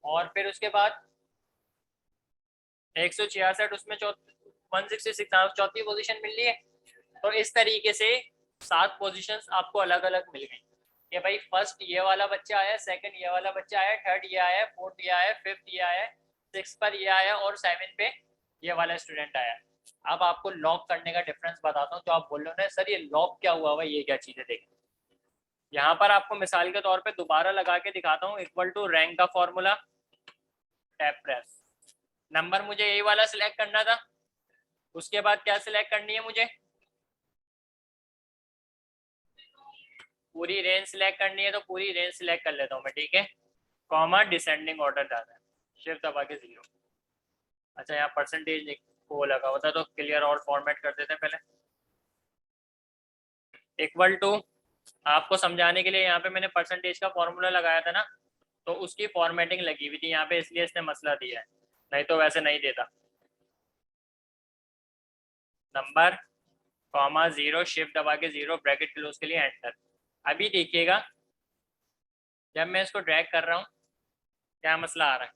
और फिर उसके बाद 166 उसमें 166 चौथी पोजीशन मिल रही है। तो इस तरीके से 7 पोजीशंस आपको अलग अलग मिल गई कि भाई फर्स्ट ये वाला बच्चा आया, सेकंड ये वाला बच्चा आया, थर्ड ये आया, फोर्थ ये आया, फिफ्थ ये आया, सिक्स पर ये आया, और 7 पे ये वाला स्टूडेंट आया। अब आपको लॉक करने का डिफरेंस बताता हूँ, तो आप बोल रहे हो ना सर ये लॉक क्या हुआ हुआ, ये क्या चीज़ है, देखिए यहाँ पर आपको मिसाल के तौर पे दोबारा लगा के दिखाता हूँ, इक्वल टू रैंक का फॉर्मूला, टैब प्रेस, नंबर मुझे यही वाला सिलेक्ट करना था, उसके बाद क्या सिलेक्ट करनी है मुझे, पूरी रेंज सिलेक्ट करनी है तो पूरी रेंज सिलेक्ट कर लेता हूँ मैं, ठीक है। कॉमा डिसेंडिंग ऑर्डर डालना है, शिफ्ट दबा के 0। अच्छा यहाँ परसेंटेज वो लगा होता तो क्लियर और फॉर्मेट कर देते हैं पहले। इक्वल टू, आपको समझाने के लिए यहाँ पे मैंने परसेंटेज का फॉर्मूला लगाया था ना, तो उसकी फॉर्मेटिंग लगी हुई थी यहाँ पे, इसलिए इसने मसला दिया है, नहीं तो वैसे नहीं देता। नंबर कॉमा 0 शिफ्ट दबा के 0 ब्रैकेट क्लोज के लिए एंटर। अभी देखिएगा जब मैं इसको ड्रैग कर रहा हूँ क्या मसला आ रहा है।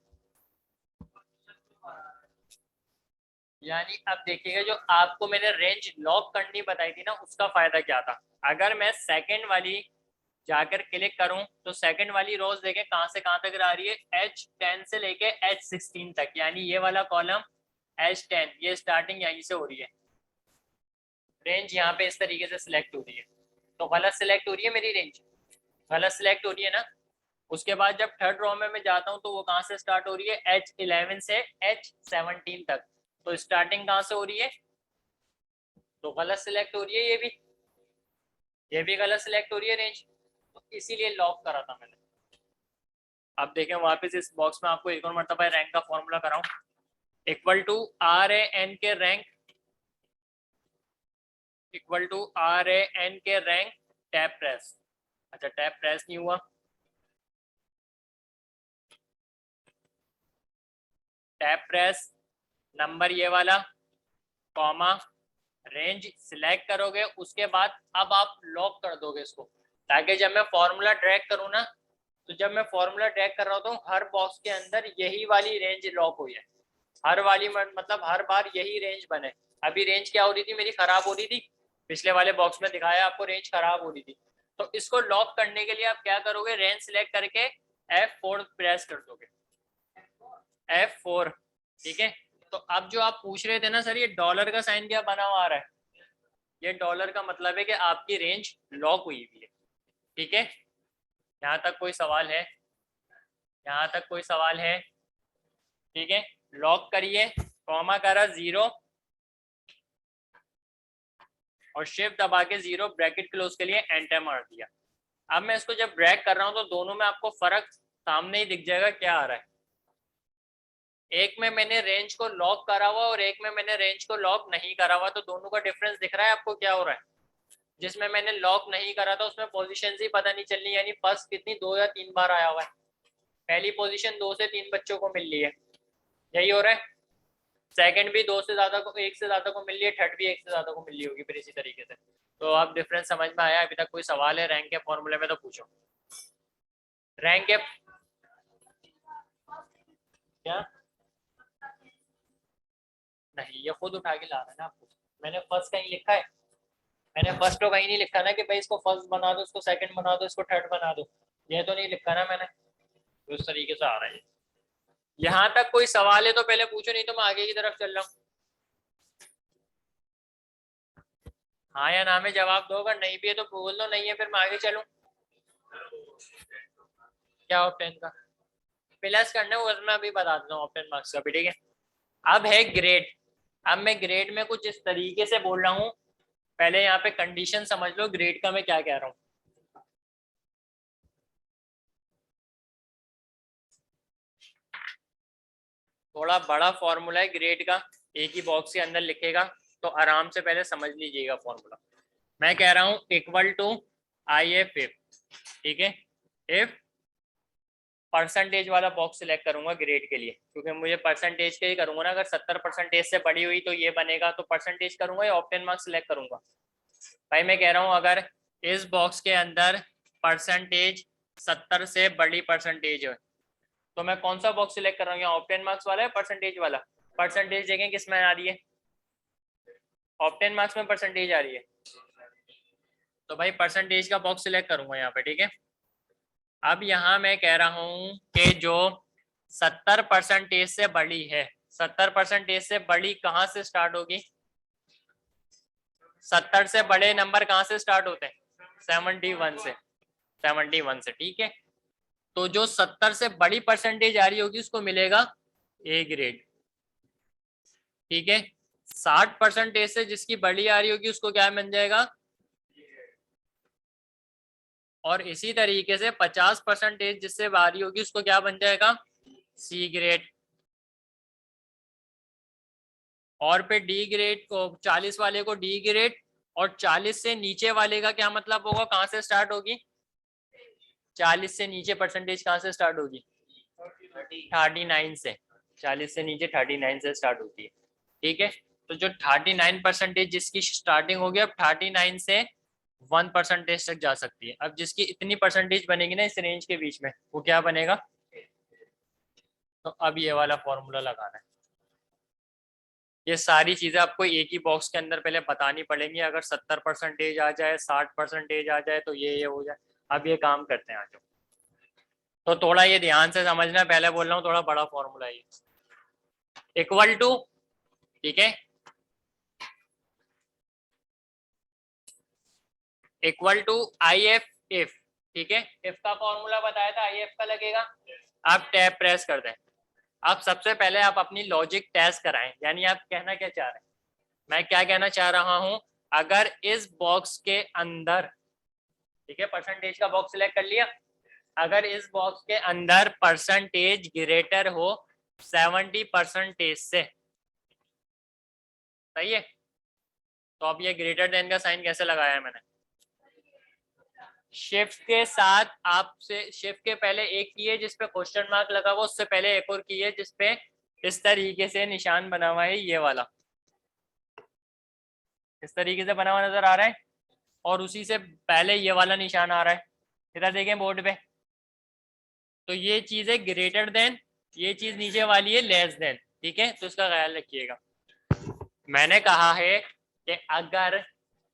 यानी अब देखिएगा जो आपको मैंने रेंज लॉक करनी बताई थी ना, उसका फायदा क्या था। अगर मैं सेकंड वाली जाकर क्लिक करूं तो सेकंड वाली रोज देखें कहां से कहां तक आ रही है, H10 से लेके H16 तक, यानी ये वाला कॉलम H10, ये स्टार्टिंग यहीं से हो रही है। रेंज यहाँ पे इस तरीके से सिलेक्ट हो रही है, तो गलत सिलेक्ट हो रही है मेरी रेंज, गलत सिलेक्ट हो रही है ना। उसके बाद जब थर्ड रो में मैं जाता हूँ तो वो कहाँ से स्टार्ट हो रही है, H11 से H17 तक, तो स्टार्टिंग कहाँ से हो रही है, तो गलत सिलेक्ट हो रही है, ये भी गलत सिलेक्ट हो रही है रेंज, तो इसीलिए लॉक करा था मैंने। अब देखें वापस इस बॉक्स में आपको एक और मरतबा रैंक का फॉर्मूला कराऊं, इक्वल टू RAN के रैंक, इक्वल टू RAN के रैंक टैब प्रेस। अच्छा टैब प्रेस नहीं हुआ, टैब प्रेस नंबर ये वाला कॉमा रेंज सिलेक्ट करोगे, उसके बाद अब आप लॉक कर दोगे इसको, ताकि जब मैं फॉर्मूला ड्रैग करूँ ना, तो जब मैं फॉर्मूला ड्रैग कर रहा हूँ हर बॉक्स के अंदर यही वाली रेंज लॉक हुई है, हर वाली मतलब हर बार यही रेंज बने। अभी रेंज क्या हो रही थी मेरी, खराब हो रही थी, पिछले वाले बॉक्स में दिखाया आपको रेंज खराब हो रही थी। तो इसको लॉक करने के लिए आप क्या करोगे, रेंज सिलेक्ट करके F4 प्रेस कर दोगे, F4, ठीक है। तो अब जो आप पूछ रहे थे ना सर ये डॉलर का साइन क्या बना हुआ आ रहा है, ये डॉलर का मतलब है कि आपकी रेंज लॉक हुई हुई है, ठीक है। यहाँ तक कोई सवाल है, यहाँ तक कोई सवाल है, ठीक है। लॉक करिए, कॉमा करा 0 और शिफ्ट दबा के 0 ब्रैकेट क्लोज के लिए एंटर मार दिया। अब मैं इसको जब ड्रैग कर रहा हूँ तो दोनों में आपको फर्क सामने ही दिख जाएगा क्या आ रहा है। एक में मैंने रेंज को लॉक करा हुआ और एक में मैंने रेंज को लॉक नहीं करा हुआ, तो दोनों का डिफरेंस दिख रहा है आपको क्या हो रहा है। जिसमें मैंने लॉक नहीं करा था उसमें पोजीशन ही पता नहीं चलनी, यानी फर्स्ट कितनी 2 या 3 बार आया हुआ है, पहली पोजीशन 2 से 3 बच्चों को मिल रही है, यही हो रहा है। सेकंड भी 2 से ज्यादा को, 1 से ज्यादा को मिल रही है, थर्ड भी 1 से ज्यादा को मिल रही होगी, फिर इसी तरीके से। तो आप डिफरेंस समझ में आया, अभी तक कोई सवाल है रैंक के फॉर्मूले में तो पूछो। रैंक के क्या, नहीं ये खुद उठा के ला रहा है ना आपको, मैंने फर्स्ट कहीं लिखा है, मैंने फर्स्ट तो कहीं नहीं लिखा ना कि भाई इसको फर्स्ट बना दो, इसको सेकंड बना दो, इसको थर्ड बना दो, ये तो नहीं लिखा ना मैंने, उस तरीके से आ रहा है। यहाँ तक कोई सवाल है तो पहले पूछो, नहीं तो मैं आगे की तरफ चल रहा हूँ। हाँ या ना में जवाब दो, अगर नहीं भी है तो बोल दो, नहीं है फिर मैं आगे चलूँ। क्या ऑप्टेन का प्लस करना है मैं अभी बता देता हूँ ऑप्टेन मार्क्स का भी, ठीक है। अब है ग्रेड, अब मैं ग्रेड में कुछ इस तरीके से बोल रहा हूँ, पहले यहाँ पे कंडीशन समझ लो ग्रेड का मैं क्या कह रहा हूँ। थोड़ा बड़ा फॉर्मूला है ग्रेड का, एक ही बॉक्स के अंदर लिखेगा, तो आराम से पहले समझ लीजिएगा फॉर्मूला। मैं कह रहा हूँ इक्वल टू IF इफ, ठीक है, इफ परसेंटेज वाला बॉक्स सिलेक्ट करूंगा ग्रेड के लिए, क्योंकि मुझे परसेंटेज के ही करूंगा ना, अगर 70% से बड़ी हुई तो ये बनेगा, तो परसेंटेज करूंगा या ऑप्टेन मार्क्स सिलेक्ट करूंगा। भाई मैं कह रहा हूँ अगर इस बॉक्स के अंदर परसेंटेज 70 से बड़ी परसेंटेज है, तो मैं कौन सा बॉक्स सिलेक्ट कर रहा हूँ, यहाँ ऑप्टेन मार्क्स वाला है परसेंटेज वाला। परसेंटेज देखें किस में आ रही है, ऑप्टेन मार्क्स में परसेंटेज आ रही है, तो भाई परसेंटेज का बॉक्स सिलेक्ट करूंगा यहाँ पे, ठीक है। अब यहाँ मैं कह रहा हूँ कि जो 70% से बड़ी है, 70% से बड़ी कहाँ से स्टार्ट होगी, 70 से बड़े नंबर कहाँ से स्टार्ट होते हैं, 71 से, 71 से, ठीक है। तो जो 70 से बड़ी परसेंटेज आ रही होगी उसको मिलेगा A ग्रेड, ठीक है। 60% से जिसकी बड़ी आ रही होगी उसको क्या मिल जाएगा, और इसी तरीके से 50% जिससे बारी होगी उसको क्या बन जाएगा, सी ग्रेड। और फिर डी ग्रेड को 40 वाले को डी ग्रेड, और 40 से नीचे वाले का क्या मतलब होगा, कहाँ से स्टार्ट होगी, 40 से नीचे परसेंटेज कहाँ से स्टार्ट होगी, 39 से। 40 से नीचे 39 से स्टार्ट होती है, ठीक है। तो जो 39% जिसकी स्टार्टिंग होगी, अब 39 से 1% तक जा सकती है। अब जिसकी इतनी परसेंटेज बनेगी ना इस रेंज के बीच में, वो क्या बनेगा। तो अब ये वाला फॉर्मूला लगाना है। ये सारी चीजें आपको एक ही बॉक्स के अंदर पहले बतानी पड़ेंगी। अगर 70% आ जाए, 60% आ जाए, तो ये हो जाए। अब ये काम करते हैं आज। तो थोड़ा ये ध्यान से समझना, पहले बोल रहा हूँ थोड़ा बड़ा फॉर्मूला ये, इक्वल टू, ठीक है, equal to I F if, ठीक है। इफ का फॉर्मूला बताया था, आई एफ का लगेगा। आप टैब प्रेस कर दें। आप सबसे पहले आप अपनी लॉजिक टेस्ट कराएं, यानी आप कहना क्या चाह रहे हैं। मैं क्या कहना चाह रहा हूं, अगर इस बॉक्स के अंदर, ठीक है, परसेंटेज का बॉक्स सिलेक्ट कर लिया, अगर इस बॉक्स के अंदर परसेंटेज ग्रेटर हो 70% से, सही है। तो अब ये ग्रेटर देन का साइन कैसे लगाया है मैंने, शिफ्ट के साथ, आपसे शिफ्ट के पहले एक की है जिसपे क्वेश्चन मार्क लगा हुआ, उससे पहले एक और की है जिसपे इस तरीके से निशान बना हुआ है, ये वाला इस तरीके से बना हुआ नजर आ रहा है, और उसी से पहले ये वाला निशान आ रहा है, इधर देखें बोर्ड पे। तो ये चीज है ग्रेटर देन, ये चीज नीचे वाली है लेस देन, ठीक है। तो इसका ख्याल रखिएगा। मैंने कहा है कि अगर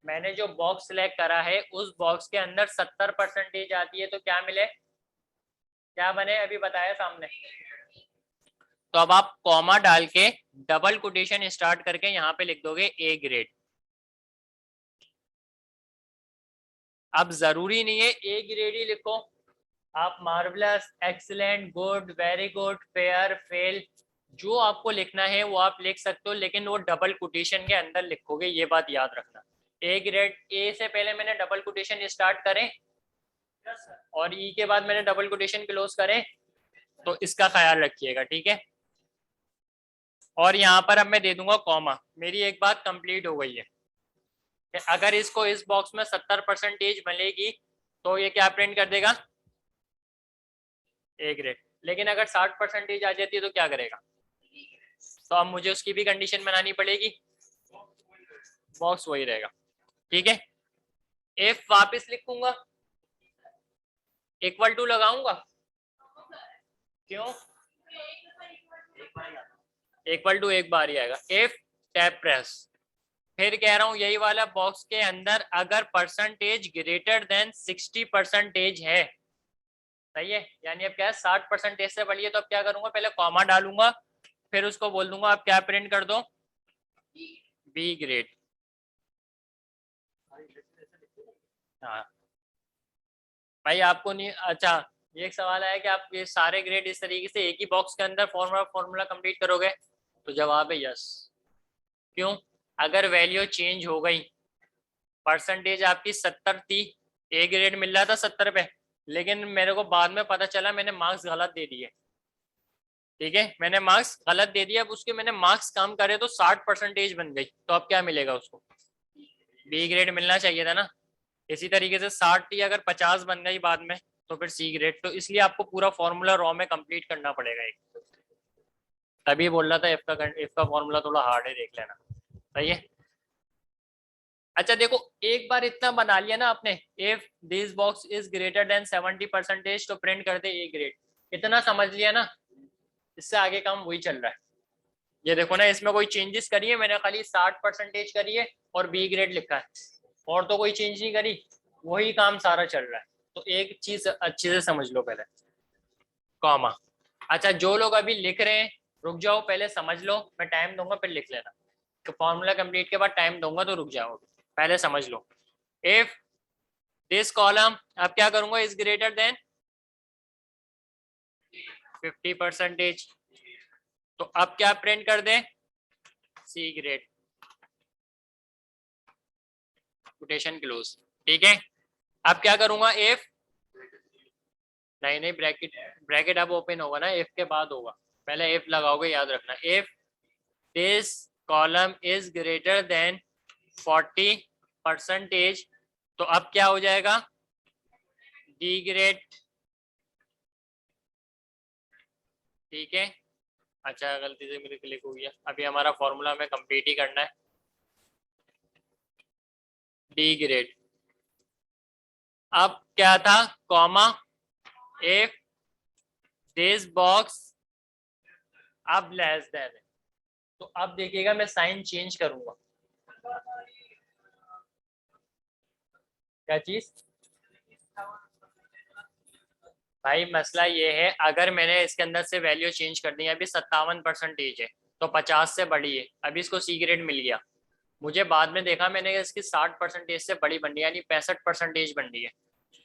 मैंने जो बॉक्स सिलेक्ट करा है उस बॉक्स के अंदर 70% आती है तो क्या मिले, क्या बने, अभी बताया सामने। तो अब आप कॉमा डाल के डबल कोटेशन स्टार्ट करके यहाँ पे लिख दोगे ए ग्रेड। अब जरूरी नहीं है ए ग्रेड ही लिखो, आप marvellous, excellent, good, very good, fair, fail, जो आपको लिखना है वो आप लिख सकते हो, लेकिन वो डबल कोटेशन के अंदर लिखोगे, ये बात याद रखना। ए ग्रेड, ए से पहले मैंने डबल कोटेशन स्टार्ट करें और ई के बाद मैंने डबल कोटेशन क्लोज करें, तो इसका ख्याल रखिएगा, ठीक है। और यहाँ पर अब मैं दे दूंगा कॉमा। मेरी एक बात कंप्लीट हो गई है कि अगर इसको इस बॉक्स में 70% मिलेगी तो ये क्या प्रिंट कर देगा, ए ग्रेड। लेकिन अगर 60% आ जाती है तो क्या करेगा, तो अब मुझे उसकी भी कंडीशन बनानी पड़ेगी, बॉक्स वही रहेगा, ठीक है। इफ वापस लिखूंगा, इक्वल टू लगाऊंगा, क्यों, इक्वल टू एक बार ही आएगा। इफ टैब प्रेस, फिर कह रहा हूं यही वाला बॉक्स के अंदर अगर परसेंटेज ग्रेटर देन 60% है, सही है, यानी अब क्या है 60% से बढ़ी है, तो अब क्या करूंगा, पहले कॉमा डालूंगा, फिर उसको बोल दूंगा अब क्या प्रिंट कर दो, बी ग्रेड। हाँ भाई आपको नहीं, अच्छा ये एक सवाल आया कि आप ये सारे ग्रेड इस तरीके से एक ही बॉक्स के अंदर फॉर्मूला कंप्लीट करोगे, तो जवाब है यस। क्यों, अगर वैल्यू चेंज हो गई, परसेंटेज आपकी 70 थी, ए ग्रेड मिल रहा था 70 पे, लेकिन मेरे को बाद में पता चला मैंने मार्क्स गलत दे दिए, ठीक है, मैंने मार्क्स गलत दे दिया, अब उसके मैंने मार्क्स कम करे तो 60% बन गई, तो अब क्या मिलेगा उसको, बी ग्रेड मिलना चाहिए था ना। इसी तरीके से 60 थी, अगर 50 बन गई बाद में तो फिर सी ग्रेड। तो इसलिए आपको पूरा फॉर्मूला रॉ में कंप्लीट करना पड़ेगा एक, तभी बोल रहा था इफ का फॉर्मूला थोड़ा हार्ड है, देख लेना, सही है। अच्छा देखो, एक बार इतना बना लिया ना आपने, if this box is greater than 70% तो प्रिंट कर दे ए ग्रेड, इतना समझ लिया ना, इससे आगे काम वही चल रहा है। ये देखो ना, इसमें कोई चेंजेस करी है मैंने, खाली 60% करी है और बी ग्रेड लिखा है, और तो कोई चेंज नहीं करी, वही काम सारा चल रहा है। तो एक चीज अच्छे से समझ लो पहले, कॉमा। अच्छा जो लोग अभी लिख रहे हैं रुक जाओ, पहले समझ लो, मैं टाइम दूंगा फिर लिख लेना, तो फॉर्मूला कंप्लीट के बाद टाइम दूंगा तो रुक जाओ, पहले समझ लो। इफ दिस कॉलम, अब क्या करूंगा, इज ग्रेटर देन 50%, तो अब क्या प्रिंट कर दें, सी ग्रेड, कोटेशन क्लोज, ठीक है। अब क्या करूंगा, इफ नहीं नहीं, ब्रैकेट ब्रैकेट अब ओपन होगा ना, इफ के बाद होगा, पहले इफ लगाओगे, याद रखना। If this column is greater than 40%, तो अब क्या हो जाएगा, डी ग्रेड। ठीक है, अच्छा गलती से मेरे क्लिक हो गया, अभी हमारा फॉर्मूला में कंप्लीट ही करना है। डी ग्रेड, अब क्या था, कॉमा, इफ दिस बॉक्स अब लेस देन है, तो अब देखिएगा मैं साइन चेंज करूंगा। क्या चीज भाई, मसला ये है, अगर मैंने इसके अंदर से वैल्यू चेंज कर दी, अभी 57% है तो 50 से बड़ी है, अभी इसको सी ग्रेड मिल गया, मुझे बाद में देखा मैंने इसकी 60% से बड़ी बन रही है, यानी 65% बन रही है,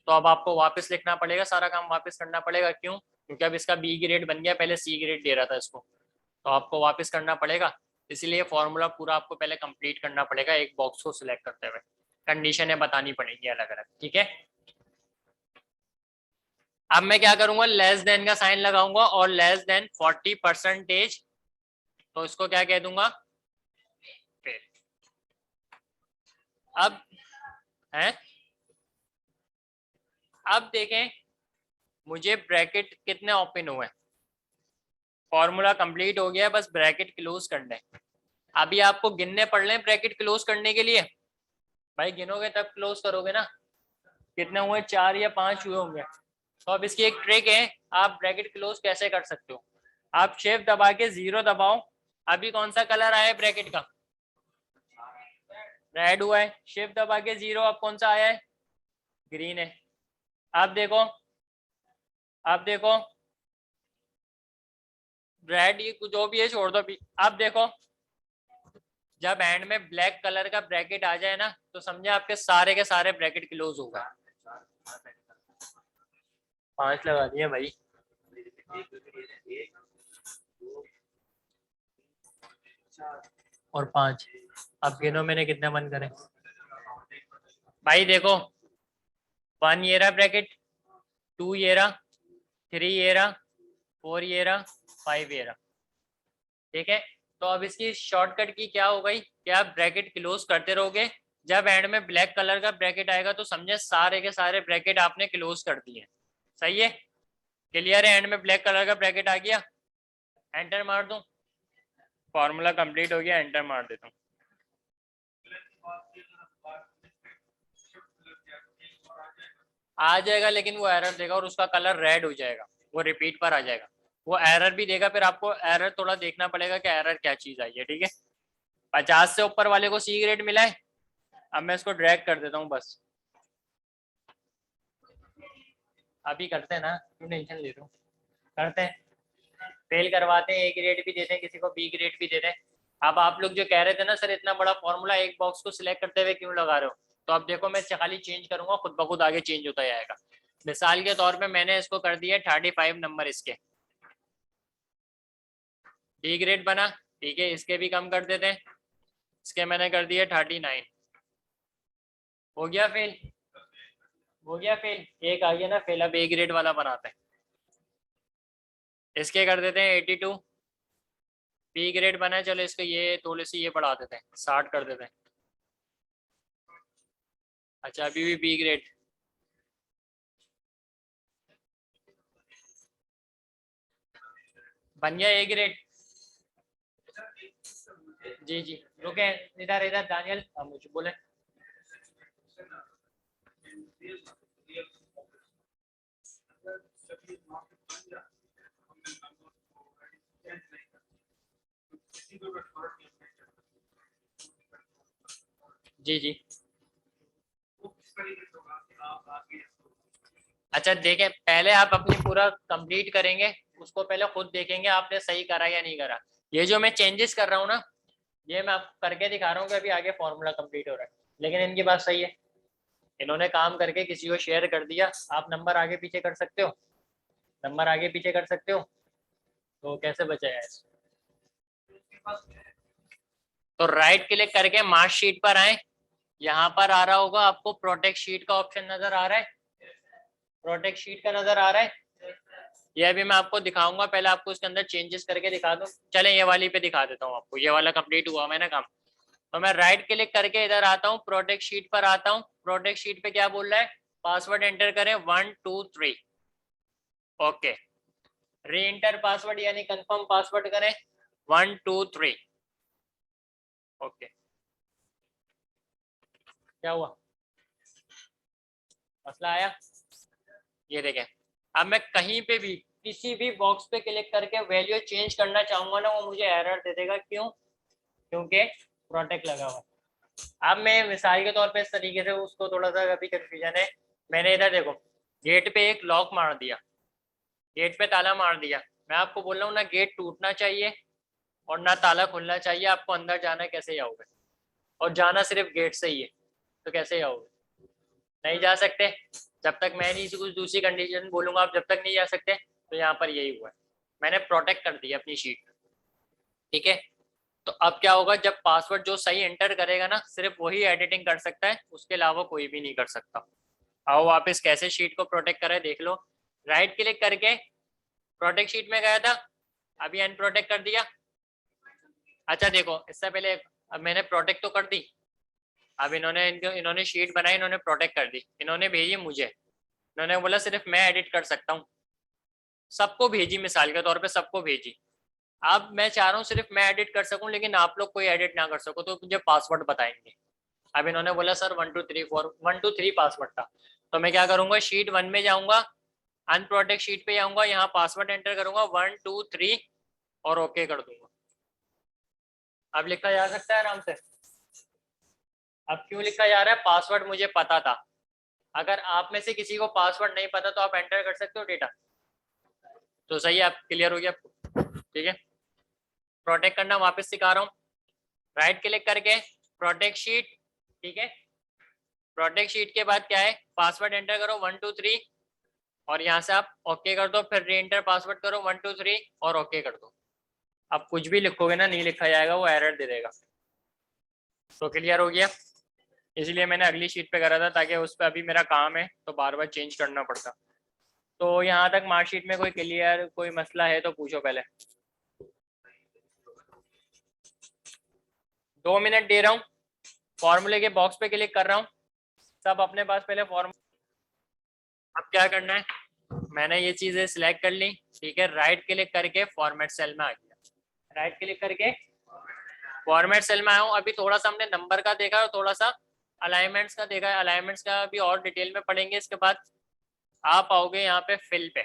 तो अब आपको वापस लिखना पड़ेगा, सारा काम वापस करना पड़ेगा। क्यों? क्योंकि अब इसका बी ग्रेड बन गया, पहले सी ग्रेड दे रहा था इसको, तो आपको वापस करना पड़ेगा। इसलिए फॉर्मूला पूरा आपको पहले कंप्लीट करना पड़ेगा, एक बॉक्स को सिलेक्ट करते हुए कंडीशनें बतानी पड़ेंगी अलग अलग। ठीक है, अब मैं क्या करूंगा, लेस देन का साइन लगाऊंगा और लेस देन 40%, तो इसको क्या कह दूंगा फिर। अब है, अब देखें मुझे ब्रैकेट कितने ओपन हुए, फॉर्मूला कंप्लीट हो गया, बस ब्रैकेट क्लोज करना है। अभी आपको गिनने पड़ रहे हैं ब्रैकेट क्लोज करने के लिए, भाई गिनोगे तब क्लोज करोगे ना, कितने हुए, 4 या 5 हुए होंगे। तो अब इसकी एक ट्रिक है, आप ब्रैकेट क्लोज कैसे कर सकते हो, आप शिफ्ट दबा के 0 दबाओ, अभी कौन सा कलर आया है ब्रैकेट का, रेड हुआ है, शिफ्ट दबा के 0, अब कौन सा आया है, ग्रीन है। अब देखो, अब देखो रेड, ये जो भी है छोड़ दो अभी। अब देखो, जब एंड में ब्लैक कलर का ब्रैकेट आ जाए ना, तो समझे आपके सारे के सारे ब्रैकेट क्लोज हो गए। 5 लगा दिए भाई, और 5, अब गिनो मैंने कितने बंद करे भाई, देखो 1 ये रहा ब्रैकेट, 2 ये रहा, 3 ये रहा, 4 ये रहा, 5 ये रहा। ठीक है, तो अब इसकी शॉर्टकट की क्या हो गई कि आप ब्रैकेट क्लोज करते रहोगे, जब एंड में ब्लैक कलर का ब्रैकेट आएगा तो समझे सारे के सारे ब्रैकेट आपने क्लोज कर दिए। सही है, क्लियर है, एंड में ब्लैक कलर का ब्रैकेट आ गया, एंटर मार दूं, फॉर्मूला कंप्लीट हो गया, एंटर मार देता हूँ, आ जाएगा, लेकिन वो एरर देगा और उसका कलर रेड हो जाएगा, वो रिपीट पर आ जाएगा, वो एरर भी देगा, फिर आपको एरर थोड़ा देखना पड़ेगा कि एरर क्या चीज आई है। ठीक है, 50 से ऊपर वाले को सी ग्रेड मिला है, अब मैं इसको ड्रैग कर देता हूँ बस, अभी करते हैं ना, क्यों टेंशन ले रहे हो, करते हैं, फेल करवाते हैं, ए ग्रेड भी देते हैं, किसी को बी ग्रेड भी देते हैं। अब आप लोग जो कह रहे थे ना सर इतना बड़ा फॉर्मूला एक बॉक्स को सिलेक्ट करते हुए क्यों लगा रहे हो, तो अब देखो मैं खाली चेंज करूंगा, खुद ब खुद आगे चेंज होता जाएगा। मिसाल के तौर पे मैंने इसको कर दिया 35 नंबर, इसके डी ग्रेड बना, ठीक है, इसके भी कम कर देते हैं, इसके मैंने कर दिया 39, हो गया फेल, हो गया फेल, एक आ गया ना फेल, अब ए ग्रेड वाला बनाते हैं, इसके कर देते हैं 82, बी ग्रेड बना है, चलो इसको ये थोड़ी सी ये बढ़ा देते हैं, 60 कर देते हैं। अच्छा अभी भी बी ग्रेड, बन गया ए ग्रेड। जी जी, रुके, इधर इधर दानियल, मुझे बोले जी जी। अच्छा देखें, पहले आप अपनी पूरा कंप्लीट करेंगे, उसको पहले खुद देखेंगे आपने सही करा या नहीं करा। ये जो मैं चेंजेस कर रहा हूँ ना, ये मैं आपको करके दिखा रहा हूँ कि अभी आगे फॉर्मूला कंप्लीट हो रहा है, लेकिन इनकी बात सही है, इन्होंने काम करके किसी को शेयर कर दिया, आप नंबर आगे पीछे कर सकते हो, नंबर आगे पीछे कर सकते हो, तो कैसे बचेगा इसको। तो राइट क्लिक करके मार्क शीट पर आए, यहाँ पर आ रहा होगा आपको प्रोटेक्ट शीट का ऑप्शन नजर आ रहा है, प्रोटेक्ट शीट का नजर आ रहा है, ये अभी मैं आपको दिखाऊंगा, पहले आपको इसके अंदर चेंजेस करके दिखा दूं। चले ये वाली पे दिखा देता हूँ आपको, ये वाला कंप्लीट हुआ मैंने काम। तो मैं राइट क्लिक करके इधर आता हूँ, प्रोटेक्ट शीट पर आता हूँ। प्रोटेक्ट शीट पे क्या बोल रहा है, पासवर्ड एंटर करें 1 2 3। ओके, री एंटर पासवर्ड यानी कंफर्म पासवर्ड करें 1 2 3। ओके, क्या हुआ, मसला आया? ये देखें, अब मैं कहीं पे भी किसी भी बॉक्स पे क्लिक करके वैल्यू चेंज करना चाहूंगा ना, वो मुझे एरर दे देगा। क्यों? क्योंकि प्रोटेक्ट लगा हुआ। अब मैं मिसाल के तौर पे इस तरीके से, उसको थोड़ा सा अभी कंफ्यूजन है, मैंने इधर देखो गेट पे एक लॉक मार दिया, गेट पे ताला मार दिया। मैं आपको बोल रहा हूँ ना गेट टूटना चाहिए और ना ताला खुलना चाहिए। आपको अंदर जाना कैसे आओगे, और जाना सिर्फ गेट से ही है, तो कैसे आओगे? नहीं जा सकते। जब तक मैं नहीं कुछ दूसरी कंडीशन बोलूंगा आप जब तक नहीं जा सकते। तो यहाँ पर यही हुआ है, मैंने प्रोटेक्ट कर दिया अपनी शीट, ठीक है। तो अब क्या होगा, जब पासवर्ड जो सही एंटर करेगा ना, सिर्फ वही एडिटिंग कर सकता है, उसके अलावा कोई भी नहीं कर सकता। आओ वापस कैसे शीट को प्रोटेक्ट करें देख लो। राइट क्लिक करके प्रोटेक्ट शीट में गया था, अभी अनप्रोटेक्ट कर दिया। अच्छा देखो, इससे पहले अब मैंने प्रोटेक्ट तो कर दी, अब इन्होंने शीट बनाई, इन्होंने प्रोटेक्ट कर दी, इन्होंने भेजी मुझे, इन्होंने बोला सिर्फ मैं एडिट कर सकता हूँ। सबको भेजी, मिसाल के तौर पे सबको भेजी। अब मैं चाह रहा हूँ सिर्फ मैं एडिट कर सकूं, लेकिन आप लोग कोई एडिट ना कर सको, तो मुझे पासवर्ड बताएंगे। अब इन्होंने बोला सर 1 2 3 4 1 2 3 पासवर्ड था। तो मैं क्या करूंगा, शीट 1 में जाऊंगा, अनप्रोटेक्ट शीट पे जाऊंगा, यहाँ पासवर्ड एंटर करूंगा 1 2 3 और ओके कर दूंगा। अब लिखा जा सकता है आराम से। अब क्यों लिखा जा रहा है, पासवर्ड मुझे पता था। अगर आप में से किसी को पासवर्ड नहीं पता तो आप एंटर कर सकते हो डेटा, तो सही है। आप क्लियर हो गया आपको, ठीक है। प्रोटेक्ट करना वापस सिखा रहा हूँ, राइट क्लिक करके प्रोटेक्ट शीट, ठीक है। प्रोटेक्ट शीट के बाद क्या है, पासवर्ड एंटर करो 1 2 3 और यहाँ से आप ओके कर दो, फिर री एंटर पासवर्ड करो 1 2 3 और ओके कर दो। अब कुछ भी लिखोगे ना, नहीं लिखा जाएगा, वो एरर दे देगा। तो क्लियर हो गया, इसलिए मैंने अगली शीट पे करा था, ताकि उस पर अभी मेरा काम है तो बार बार चेंज करना पड़ता। तो यहाँ तक मार्कशीट में कोई क्लियर कोई मसला है तो पूछो पहले। 2 मिनट दे रहा हूँ, फॉर्मूले के बॉक्स पे क्लिक कर रहा हूँ, सब अपने पास पहले फॉर्म। अब क्या करना है, मैंने ये चीजें सिलेक्ट कर ली, ठीक है। राइट क्लिक करके फॉर्मेट सेल में आ गया, राइट क्लिक करके फॉर्मेट सेल में आया हूँ। अभी थोड़ा सा हमने नंबर का देखा और थोड़ा सा अलाइनमेंट्स का देखा है, अलाइनमेंट्स का अभी और डिटेल में पढ़ेंगे। इसके बाद आप आओगे यहाँ पे फिल पे।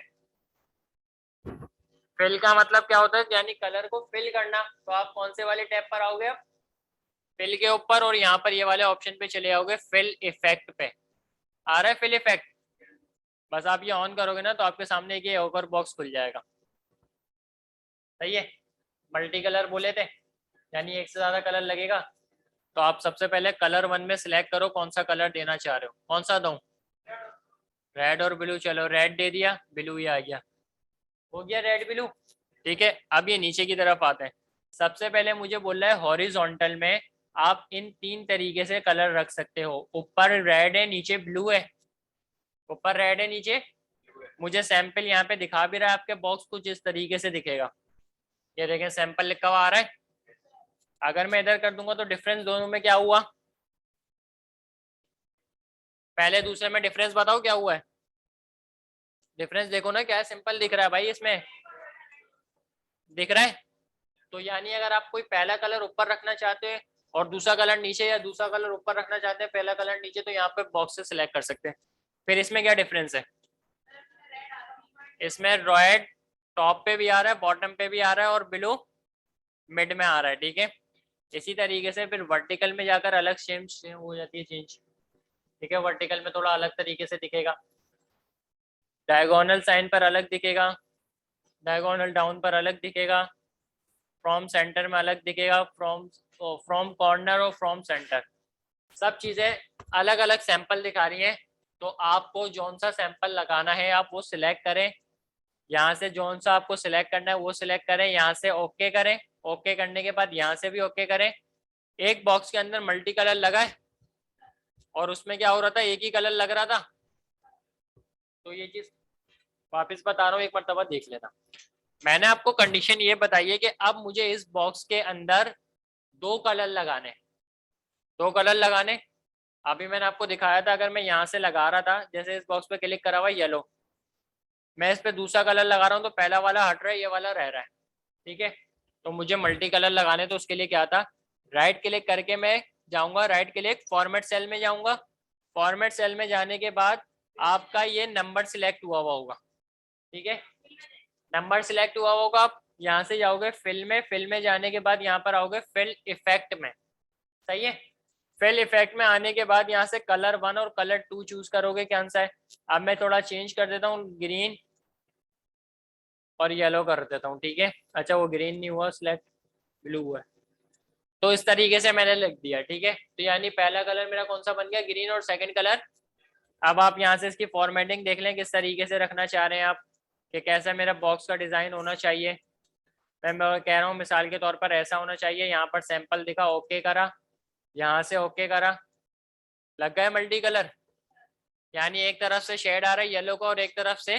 फिल का मतलब क्या होता है, यानी कलर को फिल करना। तो आप कौन से वाले टैब पर आओगे, आप फिल के ऊपर, और यहाँ पर ये वाले ऑप्शन पे चले आओगे, फिल इफेक्ट पे। आ रहा है फिल इफेक्ट, बस आप ये ऑन करोगे ना तो आपके सामने ये ओवर बॉक्स खुल जाएगा, सही है। मल्टी कलर बोले थे, यानी एक से ज्यादा कलर लगेगा। तो आप सबसे पहले कलर 1 में सिलेक्ट करो कौन सा कलर देना चाह रहे हो। कौन सा दूं, रेड और ब्लू, चलो रेड दे दिया, ब्लू ही आ गया, हो गया रेड ब्लू, ठीक है। अब ये नीचे की तरफ आते हैं। सबसे पहले मुझे बोल रहा है हॉरिजॉन्टल में आप इन 3 तरीके से कलर रख सकते हो, ऊपर रेड है नीचे ब्लू है, ऊपर रेड है नीचे। मुझे सैंपल यहाँ पे दिखा भी रहा है, आपके बॉक्स कुछ इस तरीके से दिखेगा, ये देखें सैंपल लिखा हुआ आ रहा है। अगर मैं इधर कर दूंगा तो डिफरेंस दोनों में क्या हुआ, पहले दूसरे में डिफरेंस बताओ क्या हुआ है। डिफरेंस देखो ना, क्या है, सिंपल दिख रहा है भाई, इसमें दिख रहा है। तो यानी अगर आप कोई पहला कलर ऊपर रखना चाहते हैं और दूसरा कलर नीचे, या दूसरा कलर ऊपर रखना चाहते हैं पहला कलर नीचे, तो यहाँ पे बॉक्स से सिलेक्ट कर सकते हैं। फिर इसमें क्या डिफरेंस है, इसमें रेड टॉप पे भी आ रहा है, बॉटम पे भी आ रहा है, और ब्लू मिड में आ रहा है, ठीक है। इसी तरीके से फिर वर्टिकल में जाकर अलग चेंज हो जाती है, चेंज, ठीक है। वर्टिकल में थोड़ा अलग तरीके से दिखेगा, डायगोनल साइन पर अलग दिखेगा, डायगोनल डाउन पर अलग दिखेगा, फ्रॉम सेंटर में अलग दिखेगा, फ्रॉम कॉर्नर और फ्रॉम सेंटर, सब चीज़ें अलग अलग सैंपल दिखा रही हैं। तो आपको जौन सा सैंपल लगाना है आप वो सिलेक्ट करें, यहाँ से जौन सा आपको सिलेक्ट करना है वो सिलेक्ट करें, यहाँ से ओके करें, ओके करने के बाद यहाँ से भी ओके करें। एक बॉक्स के अंदर मल्टी कलर लगा है और उसमें क्या हो रहा था, एक ही कलर लग रहा था। तो ये चीज़ वापस बता रहा हूँ, एक मरतबा देख लेना। मैंने आपको कंडीशन ये बताई है कि अब मुझे इस बॉक्स के अंदर 2 कलर लगाने। अभी मैंने आपको दिखाया था, अगर मैं यहाँ से लगा रहा था, जैसे इस बॉक्स पे क्लिक करा हुआ येलो, मैं इस पे दूसरा कलर लगा रहा हूँ तो पहला वाला हट रहा है, ये वाला रह रहा है, ठीक है। तो मुझे मल्टी कलर लगाने, तो उसके लिए क्या था, राइट क्लिक करके मैं जाऊंगा, राइट क्लिक फॉर्मेट सेल में जाऊंगा। फॉर्मेट सेल में जाने के बाद आपका ये नंबर सिलेक्ट हुआ हुआ होगा, ठीक है। नंबर सिलेक्ट हुआ होगा, आप यहाँ से जाओगे फिल में, फिल में जाने के बाद यहाँ पर आओगे फिल इफेक्ट में, सही है। फिल इफेक्ट में आने के बाद यहाँ से कलर 1 और कलर 2 चूज करोगे, कौन सा है। अब मैं थोड़ा चेंज कर देता हूँ, ग्रीन और येलो कर देता हूँ, ठीक है। अच्छा वो ग्रीन नहीं हुआ, सिलेक्ट ब्लू हुआ है। तो इस तरीके से मैंने लिख दिया, ठीक है। तो यानी पहला कलर मेरा कौन सा बन गया, ग्रीन, और सेकंड कलर। अब आप यहाँ से इसकी फॉर्मेटिंग देख लें, किस तरीके से रखना चाह रहे हैं आप, कि कैसा मेरा बॉक्स का डिजाइन होना चाहिए। मैं कह रहा हूँ मिसाल के तौर पर ऐसा होना चाहिए, यहाँ पर सैंपल दिखा, ओके करा, यहाँ से ओके करा, लग गया मल्टी कलर। यानी एक तरफ से शेड आ रहा है येलो का और एक तरफ से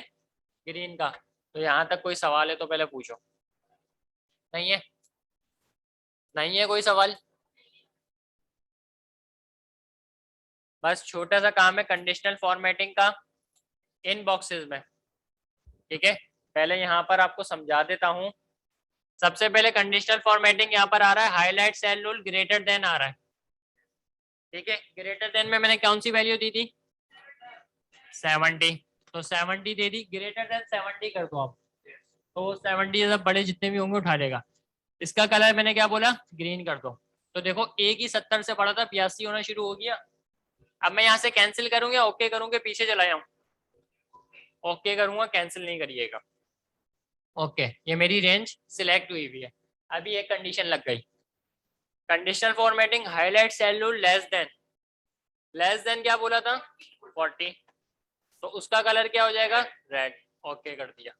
ग्रीन का। तो यहाँ तक कोई सवाल है तो पहले पूछो। नहीं है, नहीं है कोई सवाल। बस छोटा सा काम है कंडीशनल फॉर्मेटिंग का इन बॉक्सेस में, ठीक है। पहले यहाँ पर आपको समझा देता हूँ। सबसे पहले कंडीशनल फॉर्मेटिंग यहाँ पर आ रहा है, highlight cell rule greater than आ रहा है, ठीक है। ग्रेटर देन में मैंने कौन सी वैल्यू दी थी, 70। तो 70 दे दी, ग्रेटर देन 70 कर दो आप, तो 70 सब बड़े जितने भी होंगे उठा लेगा। इसका कलर मैंने क्या बोला, ग्रीन कर दो। तो देखो एक ही 70 से बड़ा था, 82 होना शुरू हो गया। अब मैं यहाँ से कैंसिल करूंगा, ओके करूंगा, पीछे चला जाऊं, ओके करूंगा, कैंसिल नहीं करिएगा। ओके, ये मेरी रेंज सिलेक्ट हुई हुई है। अभी एक कंडीशन लग गई, conditional formatting highlight cell rule less than क्या बोला था, 40। तो उसका कलर क्या हो जाएगा, रेड। ओके कर दिया,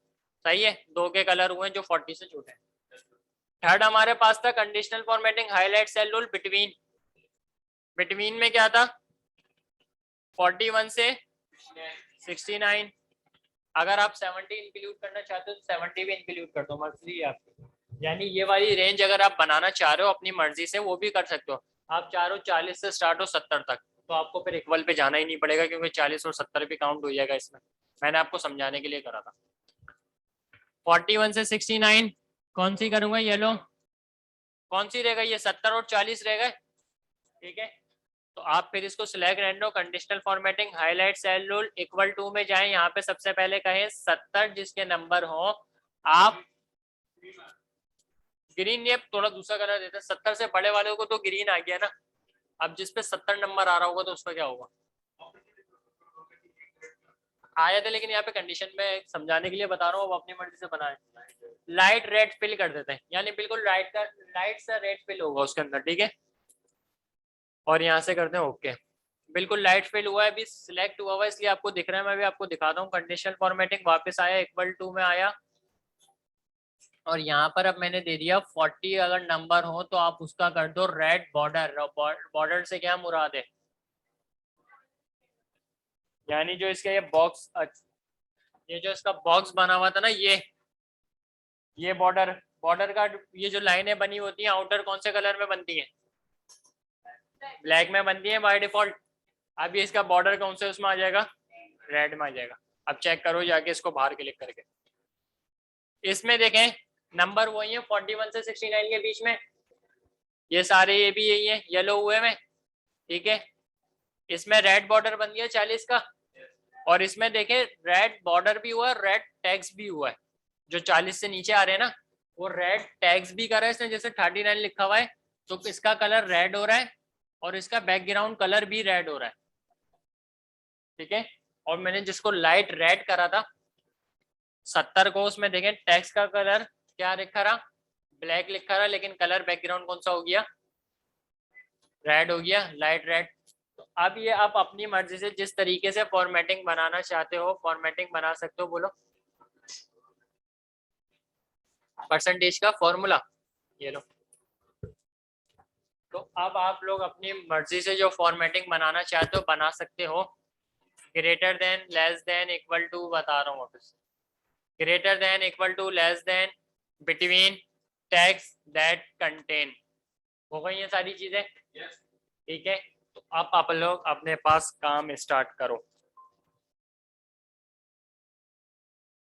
सही है। 2 के कलर हुए जो 40 से छोटे हैं। थर्ड हमारे पास था conditional formatting highlight cell rule between. Between में क्या था, 41 से 69। अगर आप 70 इंक्लूड करना चाहते हो तो 70 भी इंक्लूड कर दो, मर्जी है आपकी। यानी ये वाली रेंज अगर आप बनाना चाह रहे हो अपनी मर्जी से, वो भी कर सकते हो। आप चाहो 40 से स्टार्ट हो 70 तक, तो आपको फिर इक्वल पे जाना ही नहीं पड़ेगा, क्योंकि 40 और 70 भी काउंट हो जाएगा इसमें। मैंने आपको समझाने के लिए करा था। 41 से 69 कौन सी करूंगा, येलो। कौन सी रहेगा, ये 70 और 40 रहेगा, ठीक है। तो आप फिर इसको सिलेक्ट रहने दो, conditional formatting highlight cell rule equal to में जाएं, यहाँ पे सबसे पहले कहें 70 जिसके नंबर हो आप। ग्रीन ये थोड़ा दूसरा कलर देते हैं, 70 से बड़े वाले को तो ग्रीन आ गया ना। अब जिस पे 70 नंबर आ रहा होगा तो उसका क्या होगा, आया था, लेकिन यहाँ पे कंडीशन में समझाने के लिए बता रहा हूँ, अब अपनी मर्जी से बनाए। लाइट रेड फिल कर देते हैं, यानी बिल्कुल लाइट सा रेड फिल होगा उसके अंदर, ठीक है। और यहाँ से करते हैं ओके, बिल्कुल लाइट फिल हुआ है, अभी सिलेक्ट हुआ हुआ है इसलिए आपको दिख रहा है। मैं भी आपको दिखाता हूँ, कंडीशनल फॉर्मेटिंग वापस आया, इक्वल टू में आया, और यहाँ पर अब मैंने दे दिया 40। अगर नंबर हो तो आप उसका कर दो रेड बॉर्डर। बॉर्डर से क्या मुराद है, यानी जो इसका ये बॉक्स, ये जो इसका बॉक्स बना हुआ था ना, ये बॉर्डर, बॉर्डर का ये जो लाइनें बनी होती हैं आउटर कौन से कलर में बनती हैं, ब्लैक में बनती है बाय डिफॉल्ट। अब ये इसका बॉर्डर कौन से उसमें आ जाएगा, रेड में आ जाएगा। अब चेक करो जाके इसको बाहर क्लिक करके, इसमें देखें नंबर वही है 41 से 69 के बीच में, ये सारे ये भी यही है येलो हुए में, ठीक है। इसमें रेड बॉर्डर बन गया 40 का, और इसमें देखें रेड बॉर्डर भी हुआ है, रेड टैग्स भी हुआ है। जो 40 से नीचे आ रहे हैं ना, वो रेड टैग्स भी कर रहा है इसने, जैसे 39 लिखा हुआ है तो इसका कलर रेड हो रहा है, और इसका बैकग्राउंड कलर भी रेड हो रहा है, ठीक है। और मैंने जिसको लाइट रेड करा था 70 को, उसमें देखें टेक्स्ट का कलर क्या लिखा रहा, ब्लैक लिखा रहा, लेकिन कलर बैकग्राउंड कौन सा हो गया, रेड हो गया, लाइट रेड। तो अब ये आप अपनी मर्जी से जिस तरीके से फॉर्मेटिंग बनाना चाहते हो फॉर्मेटिंग बना सकते हो। बोलो परसेंटेज का फॉर्मूला, ये लो। तो अब आप लोग अपनी मर्जी से जो फॉर्मेटिंग बनाना चाहते हो बना सकते हो। Greater than, less than, equal to बता रहा हूँ वापस। Greater than, equal to, less than, between, text that contain. हो गई ये सारी चीजें? Yes. ठीक है, तो अब आप लोग अपने पास काम स्टार्ट करो।